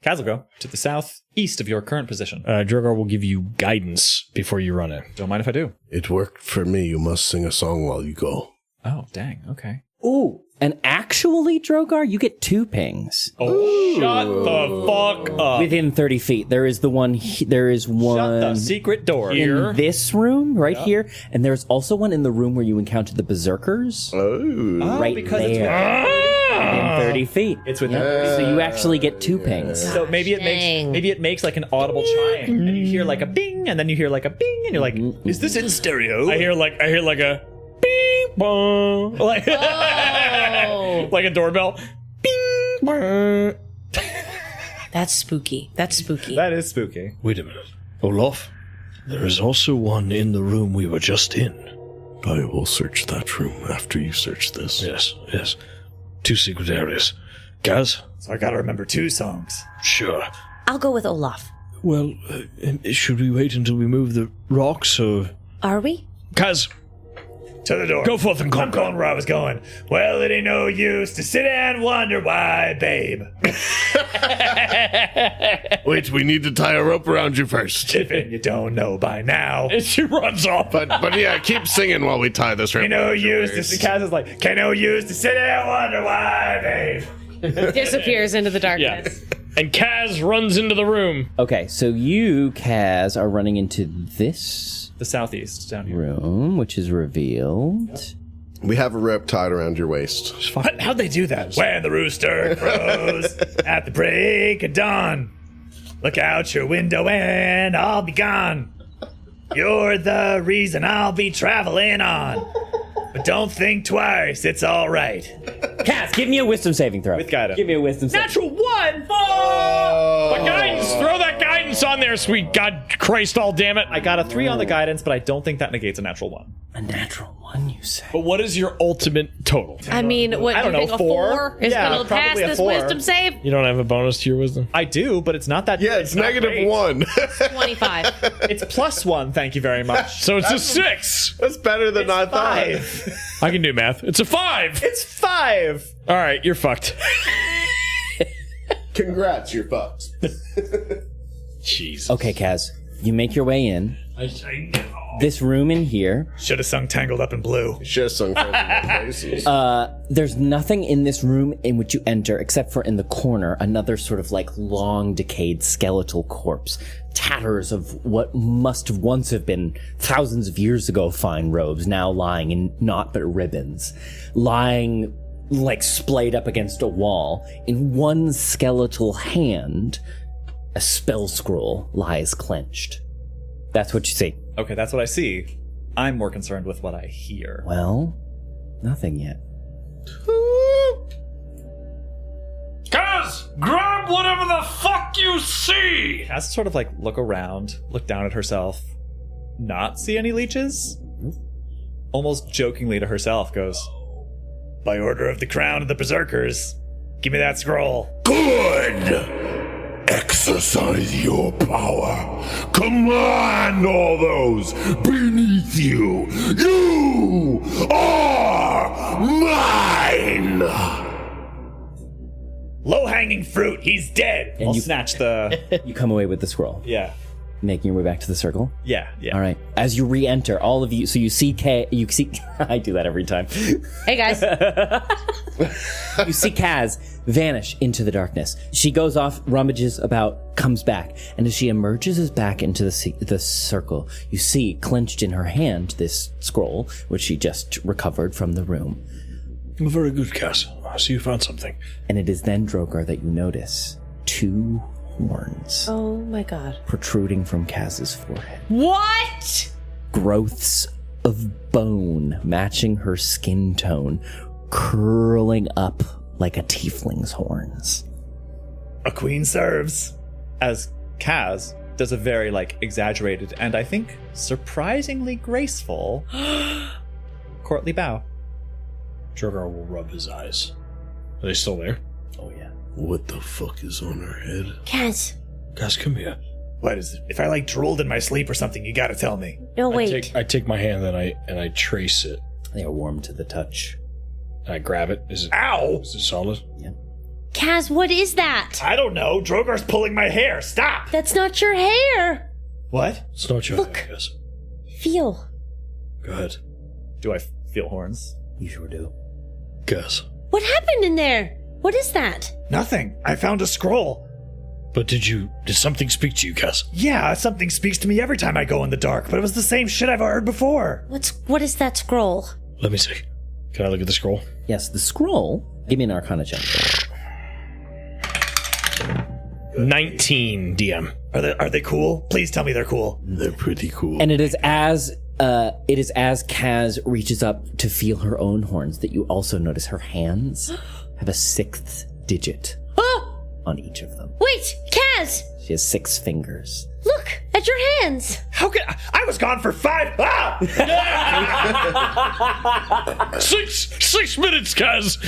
Kasle, go to the southeast of your current position. Drogar will give you guidance before you run it. Don't mind if I do. It worked for me. You must sing a song while you go. Oh, dang. Okay. Ooh, and actually, Drogar, you get 2 pings. Oh, shut the fuck up. Within 30 feet. There is one Shut the secret door. Here. in this room right here, and there's also one in the room where you encounter the berserkers. Oh. Right because there. Within 30 feet. It's within. So you actually get 2 pings. So maybe it makes like an audible chime, and you hear like a bing, and then you hear like a bing, and you're like, Is this in stereo? I hear like a bing bong. like Like a doorbell. Bing bong. That's spooky. That's spooky. that is spooky. Wait a minute. Olaf, there is also one in the room we were just in. I will search that room after you search this. Yes. 2 secret areas. Gaz? So I gotta remember 2 songs. Sure. I'll go with Olaf. Well, should we wait until we move the rocks, or... Are we? Kaz, To the door. go forth and I'm conquer. going where I was going. Well, it ain't no use to sit and wonder why, babe. Wait, we need to tie a rope around you first. If you don't know by now. And she runs off. But yeah, keep singing while we tie this rope. Ain't no around your use to waist. Kaz is like, Can't no use to sit and wonder why, babe. Disappears into the darkness. Yeah. And Kaz runs into the room. Okay, so you, Kaz, are running into this the southeast down here. room, which is revealed. We have a rope tied around your waist. How'd they do that? When the rooster crows at the break of dawn, look out your window and I'll be gone. You're the reason I'll be traveling on. But don't think twice. It's all right. Kaz, give me a wisdom saving throw. With guidance. Give me a wisdom saving. Natural 1! But guidance! Throw that guidance on there, sweet God Christ, all damn it. I got a 3 on the guidance, but I don't think that negates a natural 1. A natural 1, you say? But what is your ultimate total? I mean, what, I don't you think know, a 4? 4 is Yeah, going to pass probably a this 4. wisdom save? You don't have a bonus to your wisdom? I do, but it's not that. Yeah, it's not negative great. 1. 25. It's plus 1, thank you very much. So it's a 6. That's better than I thought. 5. I can do math. It's a 5. It's 5. All right, you're fucked. Congrats, you're fucked. Jesus. Okay, Kaz, you make your way in. This room in here, Should have sung Tangled Up in Blue. Should have sung Friends in Their Faces. there's nothing in this room in which you enter except for in the corner, another sort of like long decayed skeletal corpse. Tatters of what must have once have been thousands of years ago fine robes, now lying in naught but ribbons. Lying like splayed up against a wall. In one skeletal hand, a spell scroll lies clenched. That's what you see. Okay, that's what I see. I'm more concerned with what I hear. Well, nothing yet. Guys, grab whatever the fuck you see! Has to sort of like look around, look down at herself, not see any leeches. Almost jokingly to herself goes, By order of the Crown of the Berserkers, give me that scroll. Good! Exercise your power. Command all those beneath you. You are mine! Low-hanging fruit, he's dead. And I'll you snatch the. you come away with the scroll, Yeah. making your way back to the circle. Yeah. All right. As you re-enter, all of you, so you see you see. I do that every time. Hey, guys. You see Kaz vanish into the darkness. She goes off, rummages about, comes back, and as she emerges back into the circle, you see clenched in her hand this scroll, which she just recovered from the room. Very good, Cass. I see you found something. And it is then, Drogar, that you notice 2 horns Oh my god. protruding from Kaz's forehead. What? Growths of bone matching her skin tone, curling up like a tiefling's horns. A queen serves. As Kaz does a very like exaggerated and I think surprisingly graceful courtly bow. Drogar will rub his eyes. Are they still there? Oh yeah. What the fuck is on her head? Kaz. Cass, come here. What is it? If I like drooled in my sleep or something, you gotta tell me. No, wait. I take my hand and I trace it. They are warm to the touch. I grab it. Is it Ow! solid? Kaz, what is that? I don't know. Drogar's pulling my hair. Stop! That's not your hair. What? It's not your Look. hand, Cass. Feel. Go ahead. Do I feel horns? You sure do. Cass. What happened in there? What is that? Nothing. I found a scroll. But did something speak to you, Cass? Yeah, something speaks to me every time I go in the dark, but it was the same shit I've heard before. What is that scroll? Let me see. Can I look at the scroll? Yes, the scroll. Give me an Arcana check. 19, DM. Are they cool? Please tell me they're cool. They're pretty cool. And it is as Kaz reaches up to feel her own horns that you also notice her hands have a 6th digit Oh, on each of them. wait, Kaz! She has 6 fingers. Look at your hands. How could I was gone for 5. Ah! 6 minutes, Kaz.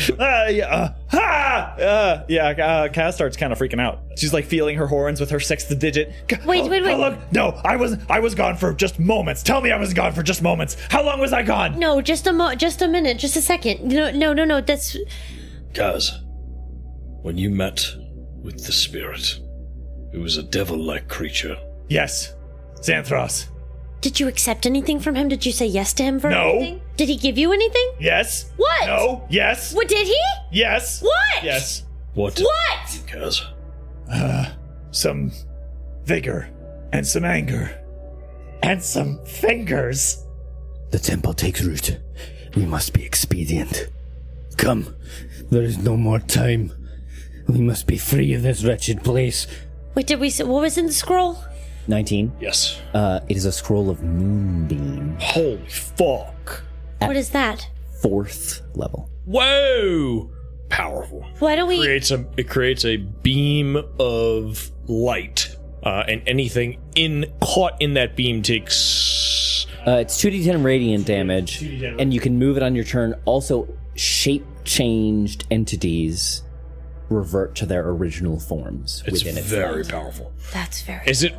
Kaz starts kind of freaking out. She's like feeling her horns with her 6th digit. Wait. How long? No, I was gone for just moments. Tell me I was gone for just moments. How long was I gone? No, just a minute, just a second. No, that's... Kaz, when you met with the spirit, it was a devil-like creature. Yes, Xanthros. Did you accept anything from him? Did you say yes to him for No. anything? Did he give you anything? Yes. What? No. Yes. What did he? Yes. What? Yes. What? did What? you do, Kaz? Some vigor and some anger and some fingers. The temple takes root. We must be expedient. Come, there is no more time. We must be free of this wretched place. Wait, did we say what was in the scroll? 19. Yes. It is a scroll of moonbeam. Holy fuck. What is that? 4th level. Whoa! Powerful. Why don't we... It creates a beam of light, and anything caught in that beam takes... It's 2d10 radiant damage, and you can move it on your turn. Also, shape-changed entities revert to their original forms within its very light. powerful. That's very... Is it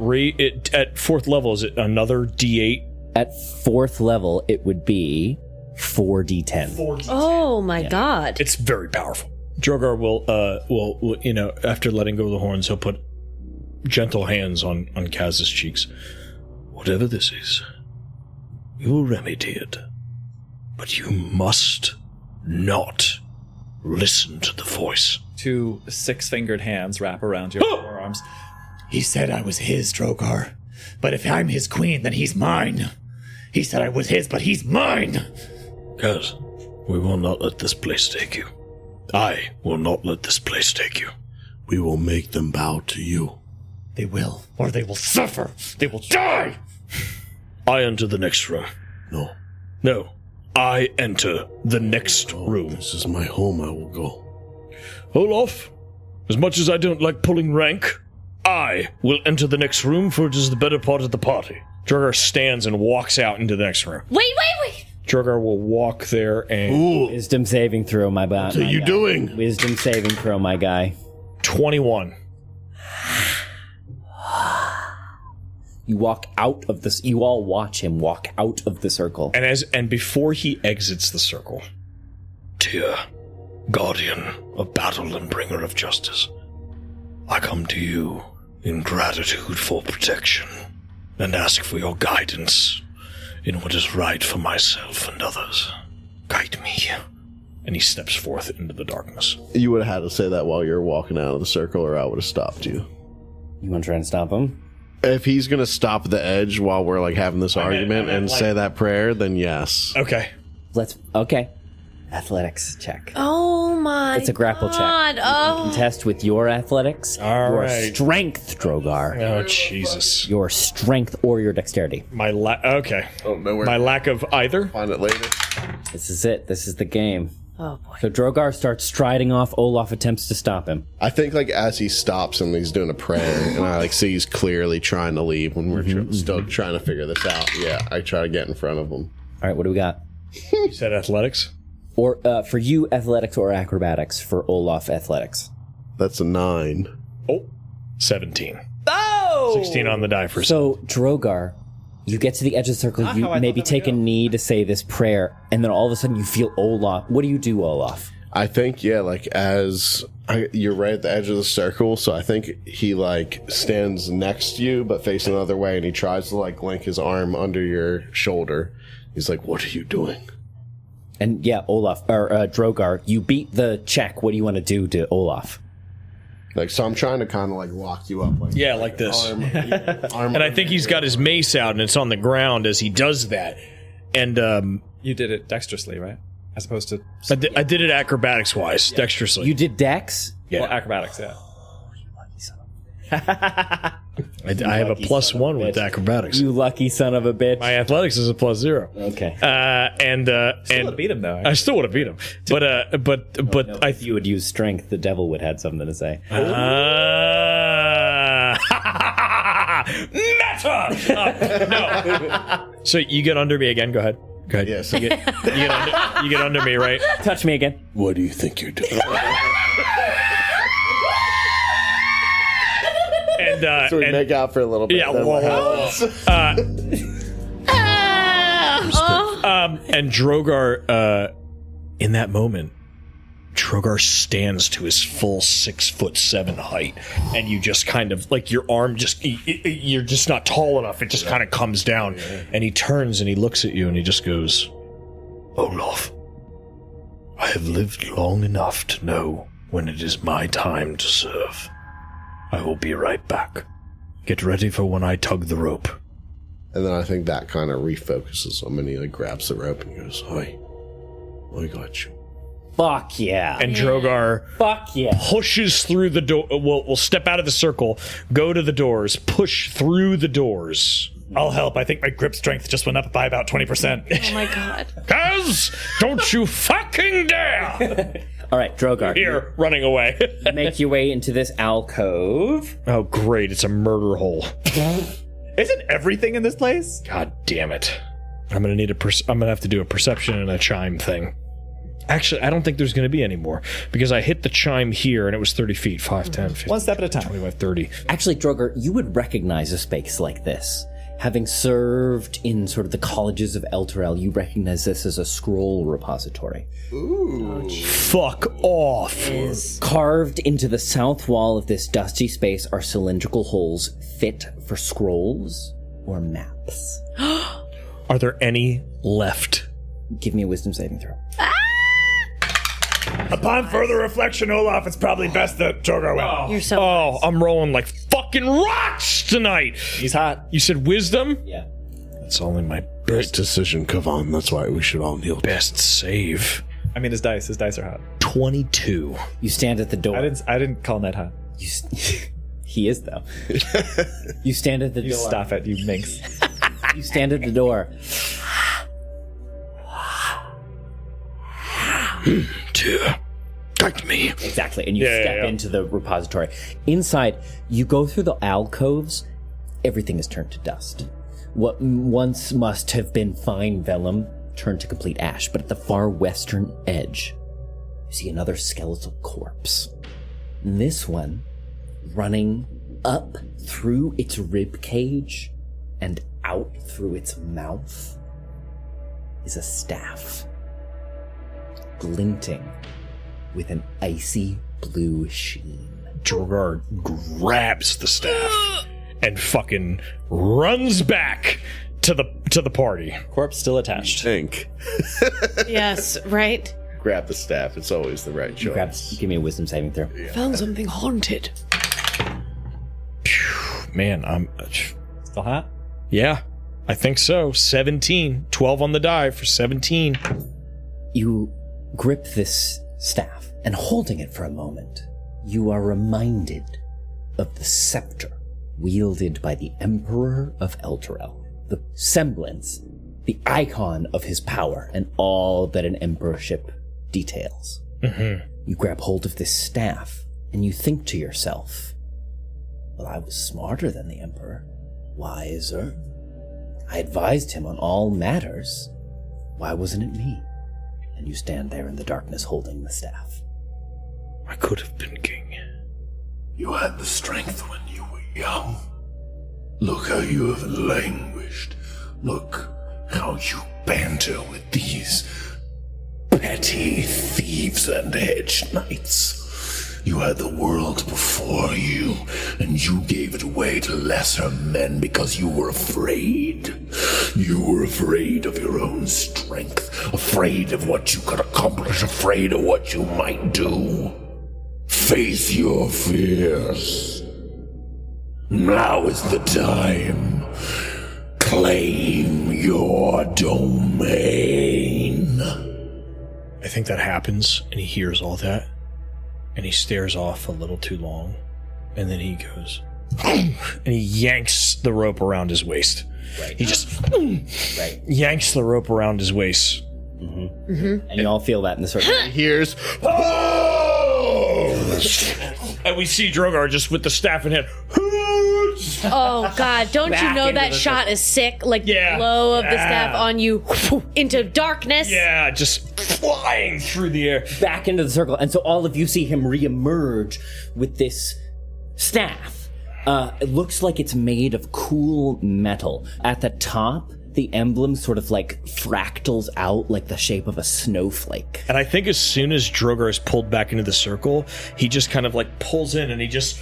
at 4th level? Is it another D8? At 4th level, it would be 4d10. Oh my god. It's very powerful. Drogar will after letting go of the horns, he'll put gentle hands on Kaz's cheeks. Whatever this is, we will remedy it. But you must not listen to the voice. 2 6-fingered hands wrap around your forearms. He said I was his, Drogar. But if I'm his queen, then he's mine. He said I was his, but he's mine. Kaz, we will not let this place take you. I will not let this place take you. We will make them bow to you. They will, or they will suffer. They will die. I enter the next room. No. No. I enter the next room. This is my home. I will go. Olaf, as much as I don't like pulling rank, I will enter the next room, for it is the better part of the party. Drogar stands and walks out into the next room. Wait. Drogar will walk there and... Wisdom saving throw, my bad. What are you doing? Wisdom saving throw, my guy. 21. You walk out of this. You all watch him walk out of the circle. And before he exits the circle, dear guardian of battle and bringer of justice, I come to you in gratitude for protection and ask for your guidance in what is right for myself and others. Guide me. And he steps forth into the darkness. You would have had to say that while you were walking out of the circle, or I would have stopped you. You want to try and stop him? If he's going to stop at the edge while we're like having this argument and say that prayer, then yes. Okay. Okay. Athletics check. Oh my It's a grapple check. God. You Oh. contest with your athletics, your right. strength, Drogar. Oh, Jesus. Your strength or your dexterity. Okay. Oh, no, My lack of either? Find it later. This is it. This is the game. Oh boy. So Drogar starts striding off. Olaf attempts to stop him. I think like as he stops and he's doing a prayer, and I like see he's clearly trying to leave when we're still trying to figure this out. Yeah, I try to get in front of him. All right, what do we got? You said athletics? Or for you, athletics or acrobatics. For Olaf, athletics. That's a 9. Oh, 17. Oh! 16 on the die for So Drogar, you get to the edge of the circle. Not You how I maybe thought that would take a go. knee to say this prayer, and then all of a sudden you feel Olaf. What do you do, Olaf? I think, yeah, like you're right at the edge of the circle, so I think he like stands next to you but facing the other way, and he tries to like link his arm under your shoulder. He's like, "What are you doing?" And yeah, Olaf or Drogar, you beat the check. What do you want to do to Olaf? Like, so I'm trying to kind of like lock you up, like Yeah, like this. arm And I think he's got his mace out and it's on the ground as he does that. And You did it dexterously, right? As opposed to... I did it acrobatics-wise, dexterously. You did Dex. Yeah. Well, acrobatics, yeah. I have a +1 with acrobatics. You lucky son of a bitch. My athletics is a +0. Okay. And Still beat him, though. I still would have beat him. But If you would use strength, the devil would have something to say. Meta! No. So you get under me again. Go ahead. Go ahead. Yes. You get under me, right? Touch me again. What do you think you're doing? And So we make out for a little bit. yeah. then what happens? And Drogar, in that moment, Drogar stands to his full 6'7" height, and you just kind of like your arm you're just not tall enough. It just kind of comes down, and he turns and he looks at you and he just goes, "Olaf, I have lived long enough to know when it is my time to serve. I will be right back. Get ready for when I tug the rope." And then I think that kind of refocuses him, and he like grabs the rope and goes, "Hi, I got you." Fuck yeah. And Drogar Fuck yeah. pushes through the door. We'll step out of the circle, go to the doors, push through the doors, I'll help. I think my grip strength just went up by about 20%. Oh my god. Kaz, don't you fucking dare! All right, Drogar. Here, running away. You make your way into this alcove. Oh, great. It's a murder hole. Isn't everything in this place? God damn it. I'm gonna need I'm gonna have to do a perception and a chime thing. Actually, I don't think there's gonna be any more, because I hit the chime here and it was 30 feet, 5, 10, 15, One step at a time. 25, 30. Actually, Drogar, you would recognize a space like this. Having served in sort of the colleges of Elturel, you recognize this as a scroll repository. Fuck off. Carved into the south wall of this dusty space are cylindrical holes fit for scrolls or maps. Are there any left? Give me a wisdom saving throw. Upon further reflection, Olaf, it's probably best that Drogar went. You're so Oh, I'm rolling like fucking rocks tonight. He's hot. You said wisdom? Yeah. That's only my Great decision, Kavan. That's why we should all kneel. best save. I mean, his dice are hot. 22. You stand at the door. I didn't call Ned hot. He is, though. You stand at the You door. stop it, you minx. You stand at the door. Dear, guide me. Exactly. And you Yeah, step yeah. into the repository. Inside, you go through the alcoves. Everything is turned to dust. What once must have been fine vellum turned to complete ash. But at the far western edge, you see another skeletal corpse. This one running up through its rib cage and out through its mouth is a staff, glinting with an icy blue sheen. Drogar grabs the staff and fucking runs back to the party. Corpse still attached. Think. Yes, right? Grab the staff. It's always the right choice. Give me a wisdom saving throw. Found something haunted. Man, I'm... Still hot? Yeah, I think so. 17. 12 on the die for 17. You grip this staff, and holding it for a moment, you are reminded of the scepter wielded by the Emperor of Elturel. The semblance, the icon of his power, and all that an emperorship details. Mm-hmm. You grab hold of this staff, and you think to yourself, well, I was smarter than the Emperor, wiser. I advised him on all matters. Why wasn't it me? And you stand there in the darkness holding the staff. I could have been king. You had the strength when you were young. Look how you have languished. Look how you banter with these petty thieves and hedge knights. You had the world before you, and you gave it away to lesser men because you were afraid. You were afraid of your own strength, afraid of what you could accomplish, afraid of what you might do. Face your fears. Now is the time. Claim your domain. I think that happens, and he hears all that, and he stares off a little too long, and then he goes, and he yanks the rope around his waist. Right. He just yanks the rope around his waist. Mm-hmm. Mm-hmm. And you all feel that in the circle. He hears, and we see Drogar just with the staff in hand. Oh God! Don't you Back know into that the shot is sick? Like Yeah. the blow of the Yeah. staff on you into darkness. Yeah, just flying through the air. Back into the circle. And so all of you see him reemerge with this staff. It looks like it's made of cool metal. At the top, the emblem sort of like fractals out like the shape of a snowflake. And I think as soon as Drogar is pulled back into the circle, he just kind of like pulls in and he just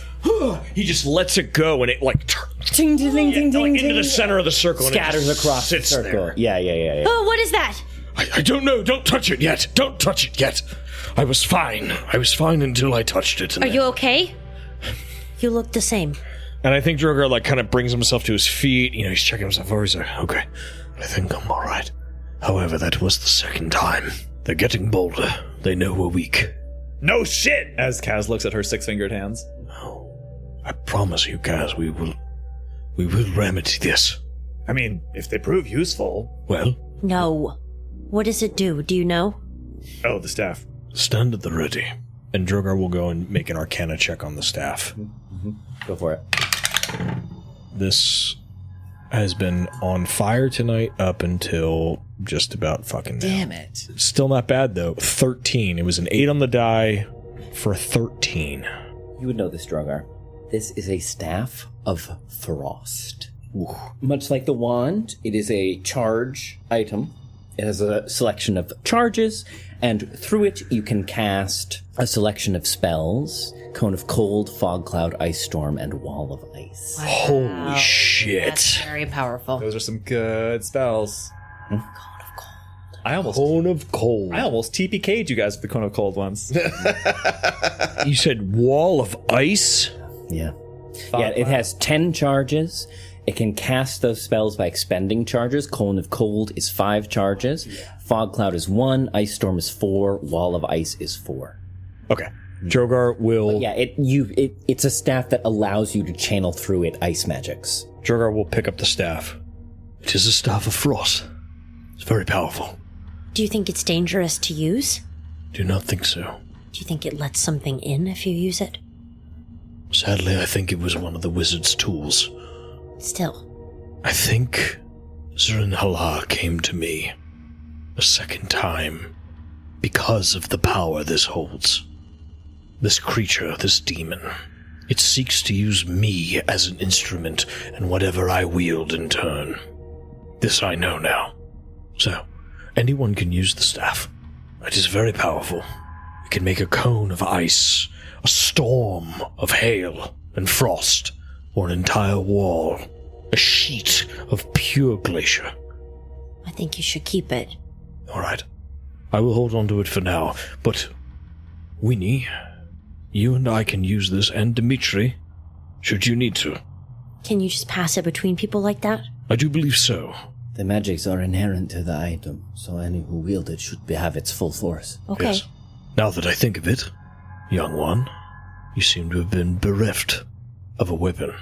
lets it go, and it like Ting, ting, ting, ting, ting, into the ting. center of the circle, and Scatters it just across the sits circle. there. Yeah. Oh, what is that? I don't know. Don't touch it yet. Don't touch it yet. I was fine. I was fine until I touched it. Are you okay? You look the same. And I think Drogar like kind of brings himself to his feet. You know, he's checking himself over. He's like, okay, I think I'm all right. However, that was the second time. They're getting bolder. They know we're weak. No shit! As Kaz looks at her six-fingered hands. I promise you, guys, we will remedy this. I mean, if they prove useful. Well, No. What does it do? Do you know? Oh, the staff. stand at the ready. And Drogar will go and make an Arcana check on the staff. Go for it. This has been on fire tonight up until just about fucking now. Damn it. Still not bad, though. 13. It was an 8 on the die for 13. You would know this, Drogar. This is a staff of frost. Ooh. Much like the wand, it is a charge item. It has a selection of charges, and through it you can cast a selection of spells: Cone of Cold, Fog Cloud, Ice Storm, and Wall of Ice. Holy shit. That's very powerful. Those are some good spells. I almost Cone of Cold. TPK'd you guys with the Cone of Cold once. You said Wall of Ice? Yeah. Yeah, it has 10 charges. It can cast those spells by expending charges. Cone of Cold is 5 charges. Fog Cloud is 1. Ice Storm is 4. Wall of Ice is 4. Okay. Drogar will... Yeah, it's a staff that allows you to channel through it ice magics. Drogar will pick up the staff. It is a staff of frost. It's very powerful. Do you think it's dangerous to use? Do not think so. Do you think it lets something in if you use it? Sadly, I think it was one of the wizard's tools. Still. I think Zrin-Halar came to me a second time because of the power this holds. This creature, this demon, it seeks to use me as an instrument and whatever I wield in turn. This I know now. So, anyone can use the staff. It is very powerful. It can make a cone of ice, a storm of hail and frost, or an entire wall, a sheet of pure glacier. I think you should keep it. All right. I will hold on to it for now, but Winnie, you and I can use this, and Dimitri, should you need to. Can you just pass it between people like that? I do believe so. The magics are inherent to the item, so any who wield it should have its full force. Okay. Yes. Now that I think of it, young one, you seem to have been bereft of a weapon.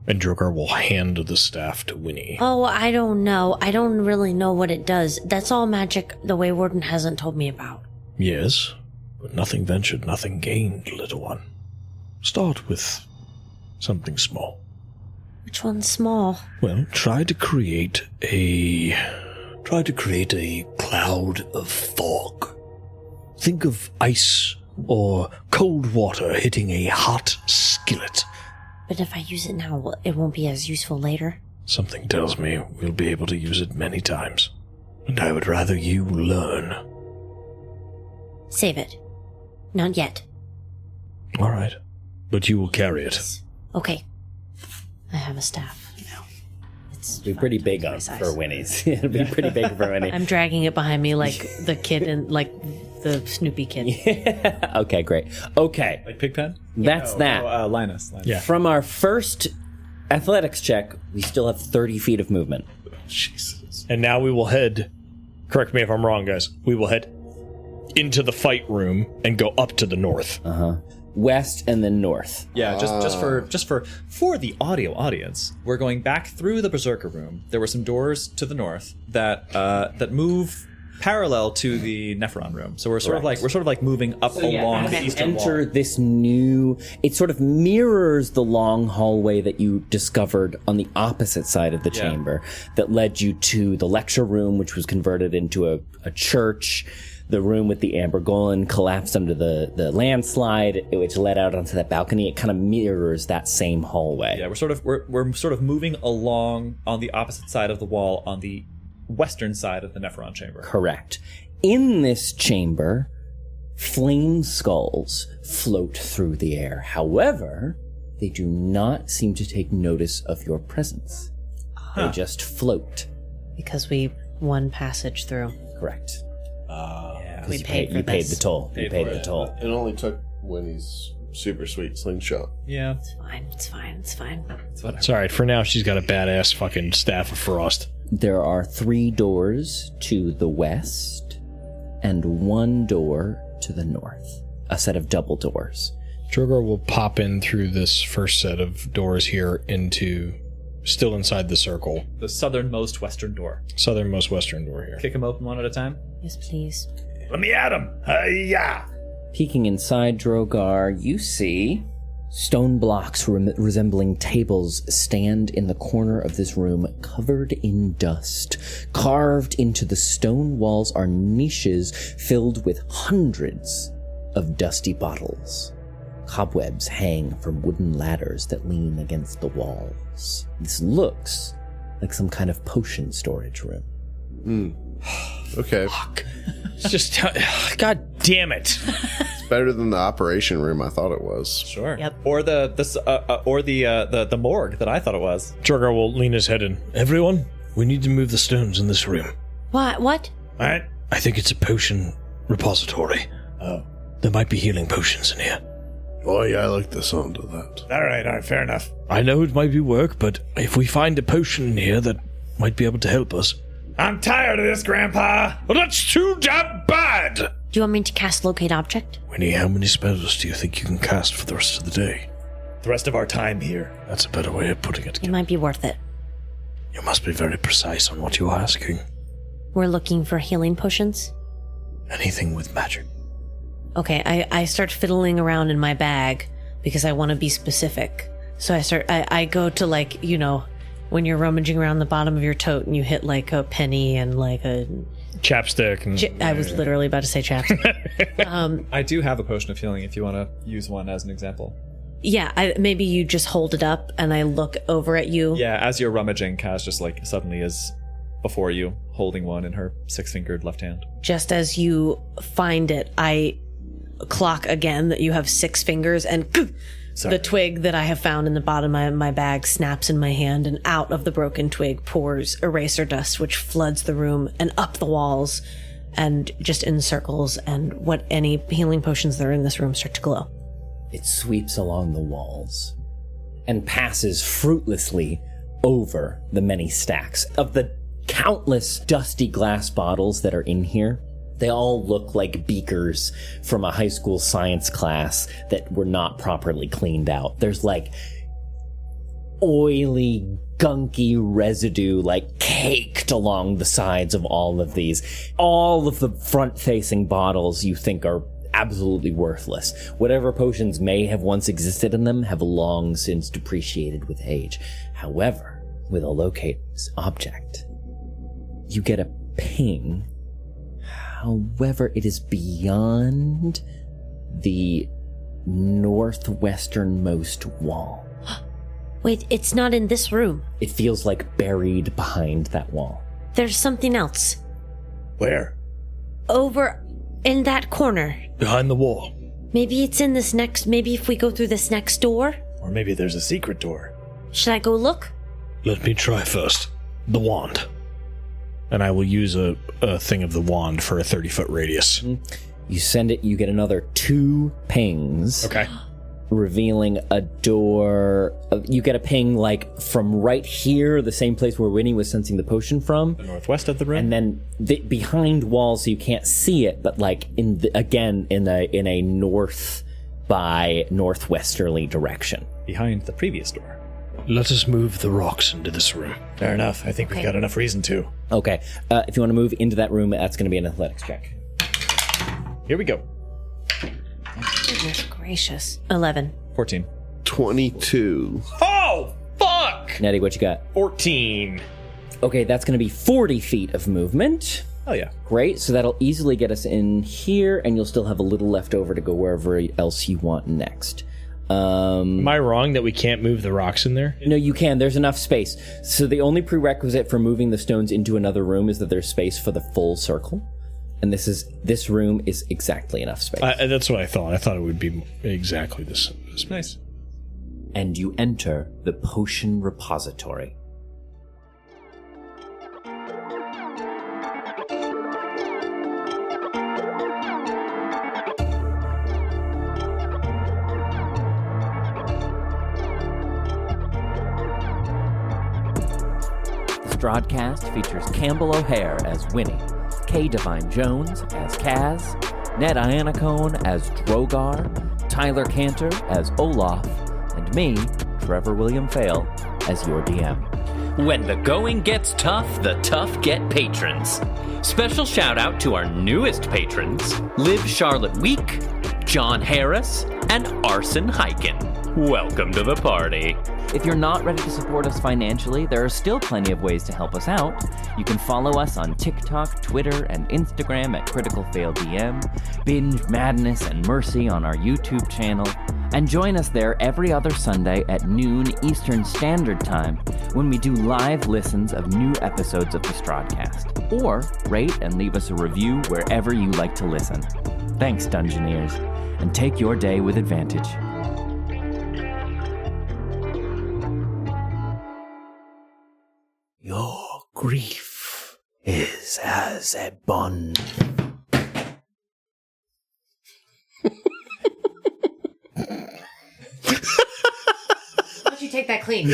And Drogar will hand the staff to Winnie. Oh, I don't know. I don't really know what it does. That's all magic the Waywarden hasn't told me about. Yes, but nothing ventured, nothing gained, little one. Start with something small. Which one's small? Well, try to create a cloud of fog. Think of ice or cold water hitting a hot skillet. But if I use it now, it won't be as useful later. Something tells me we'll be able to use it many times. And I would rather you learn. Save it. Not yet. All right. But you will carry it. Okay. I have a staff now. It'll be pretty big for Winnie's. It'll be pretty big for Winnie. I'm dragging it behind me like the kid and like the Snoopy kid. Yeah. Okay, great. Okay. Like Pigpen? That's that. Linus. Yeah. From our first athletics check, we still have 30 feet of movement. Jesus. And now we will head, correct me if I'm wrong, guys, we will head into the fight room and go up to the north. West and then north. Yeah, just for the audio audience, we're going back through the Berserker room. There were some doors to the north that move parallel to the Nephron room. So we're sort of like moving up along the eastern wall. Enter this new. It sort of mirrors the long hallway that you discovered on the opposite side of the chamber that led you to the lecture room, which was converted into a church. The room with the Amber Golem collapsed under the landslide, which led out onto that balcony. It kind of mirrors that same hallway. Yeah, we're sort of moving along on the opposite side of the wall on the western side of the Nephron chamber. Correct. In this chamber, flame skulls float through the air. However, they do not seem to take notice of your presence. They just float. Because we won passage through. Correct. We paid for You paid this. the toll. You paid the toll. It only took Winnie's super sweet slingshot. Yeah. It's fine. It's all right. For now, she's got a badass fucking staff of frost. There are 3 doors to the west and 1 door to the north. A set of double doors. Drogar will pop in through this first set of doors here into Still inside the circle. The southernmost western door. Southernmost western door here. Kick them open one at a time. Yes, please. Let me at him. Hi-ya! Peeking inside Drogar, you see stone blocks resembling tables stand in the corner of this room, covered in dust. Carved into the stone walls are niches filled with hundreds of dusty bottles. Cobwebs hang from wooden ladders that lean against the walls. This looks like some kind of potion storage room. Okay. It's just, God damn it. It's better than the operation room I thought it was. Sure. Yep. Or the morgue that I thought it was. Drogar will lean his head in. Everyone, we need to move the stones in this room. What? All right. I think it's a potion repository. Oh. There might be healing potions in here. Oh, yeah, I like the sound of that. All right, fair enough. I know it might be work, but if we find a potion in here that might be able to help us. I'm tired of this, Grandpa. Well, that's too damn bad! Do you want me to cast Locate Object? Winnie, how many spells do you think you can cast for the rest of the day? The rest of our time here. That's a better way of putting it. It might be worth it. You must be very precise on what you're asking. We're looking for healing potions. Anything with magic. Okay, I start fiddling around in my bag because I want to be specific. So I go to, like, you know, when you're rummaging around the bottom of your tote and you hit like a penny and like a chapstick. And I was literally about to say chapstick. I do have a potion of healing if you want to use one as an example. Yeah, maybe you just hold it up and I look over at you. Yeah, as you're rummaging, Kaz just like suddenly is before you, holding one in her 6-fingered left hand. Just as you find it, I clock again that you have 6 fingers, and the twig that I have found in the bottom of my bag snaps in my hand, and out of the broken twig pours eraser dust, which floods the room and up the walls and just encircles, and what any healing potions that are in this room start to glow. It sweeps along the walls and passes fruitlessly over the many stacks of the countless dusty glass bottles that are in here. They all look like beakers from a high school science class that were not properly cleaned out. There's like oily, gunky residue like caked along the sides of all of these. All of the front-facing bottles you think are absolutely worthless. Whatever potions may have once existed in them have long since depreciated with age. However, with a locate object, you get a ping. However, it is beyond the northwesternmost wall. Wait, it's not in this room. It feels like buried behind that wall. There's something else. Where? Over in that corner. Behind the wall. Maybe it's in this next... Maybe if we go through this next door? Or maybe there's a secret door. Should I go look? Let me try first. The wand. And I will use a thing of the wand for a 30-foot radius. You send it, you get another 2 pings. Okay. Revealing a door. You get a ping like from right here, the same place where Winnie was sensing the potion from. The northwest of the room. And then behind walls so you can't see it, but like in a north by northwesterly direction. Behind the previous door. Let us move the rocks into this room. Fair enough. I think we've got enough reason to. Okay. If you want to move into that room, that's going to be an athletics check. Here we go. Goodness gracious. 11. 14. 22. Oh, fuck! Nettie, what you got? 14. Okay, that's going to be 40 feet of movement. Oh, yeah. Great. So that'll easily get us in here, and you'll still have a little left over to go wherever else you want next. Am I wrong that we can't move the rocks in there? No, you can. There's enough space. So the only prerequisite for moving the stones into another room is that there's space for the full circle. And this room is exactly enough space. That's what I thought. I thought it would be exactly this. Nice. And you enter the potion repository. Strahdcast features Campbell O'Hare as Winnie, Devine-Jones as Kaz, Ned Iannacone as Drogar, Tyler Kanter as Olaf, and me, Trevor William Fayle, as your DM. When the going gets tough, the tough get patrons. Special shout out to our newest patrons, Liv Charlotte Week, John Harris, and Arson Hyken. Welcome to the party. If you're not ready to support us financially, there are still plenty of ways to help us out. You can follow us on TikTok, Twitter, and Instagram at Critical Fail DM, binge Madness and Mercy on our YouTube channel, and join us there every other Sunday at noon Eastern Standard Time when we do live listens of new episodes of the Strahdcast. Or rate and leave us a review wherever you like to listen. Thanks, Dungeoneers, and take your day with advantage. Your grief is as a bond. Why don't you take that clean?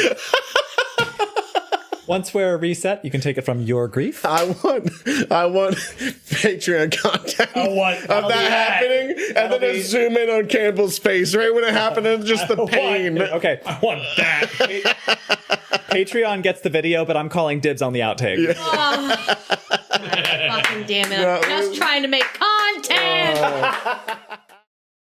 Once we're reset, you can take it from your grief. I want Patreon content of that happening, and then just zoom in on Campbell's face right when it happened, and just the pain. Okay, I want that. Patreon gets the video, but I'm calling dibs on the outtake. Yeah. Oh, fucking damn it! I'm just trying to make content.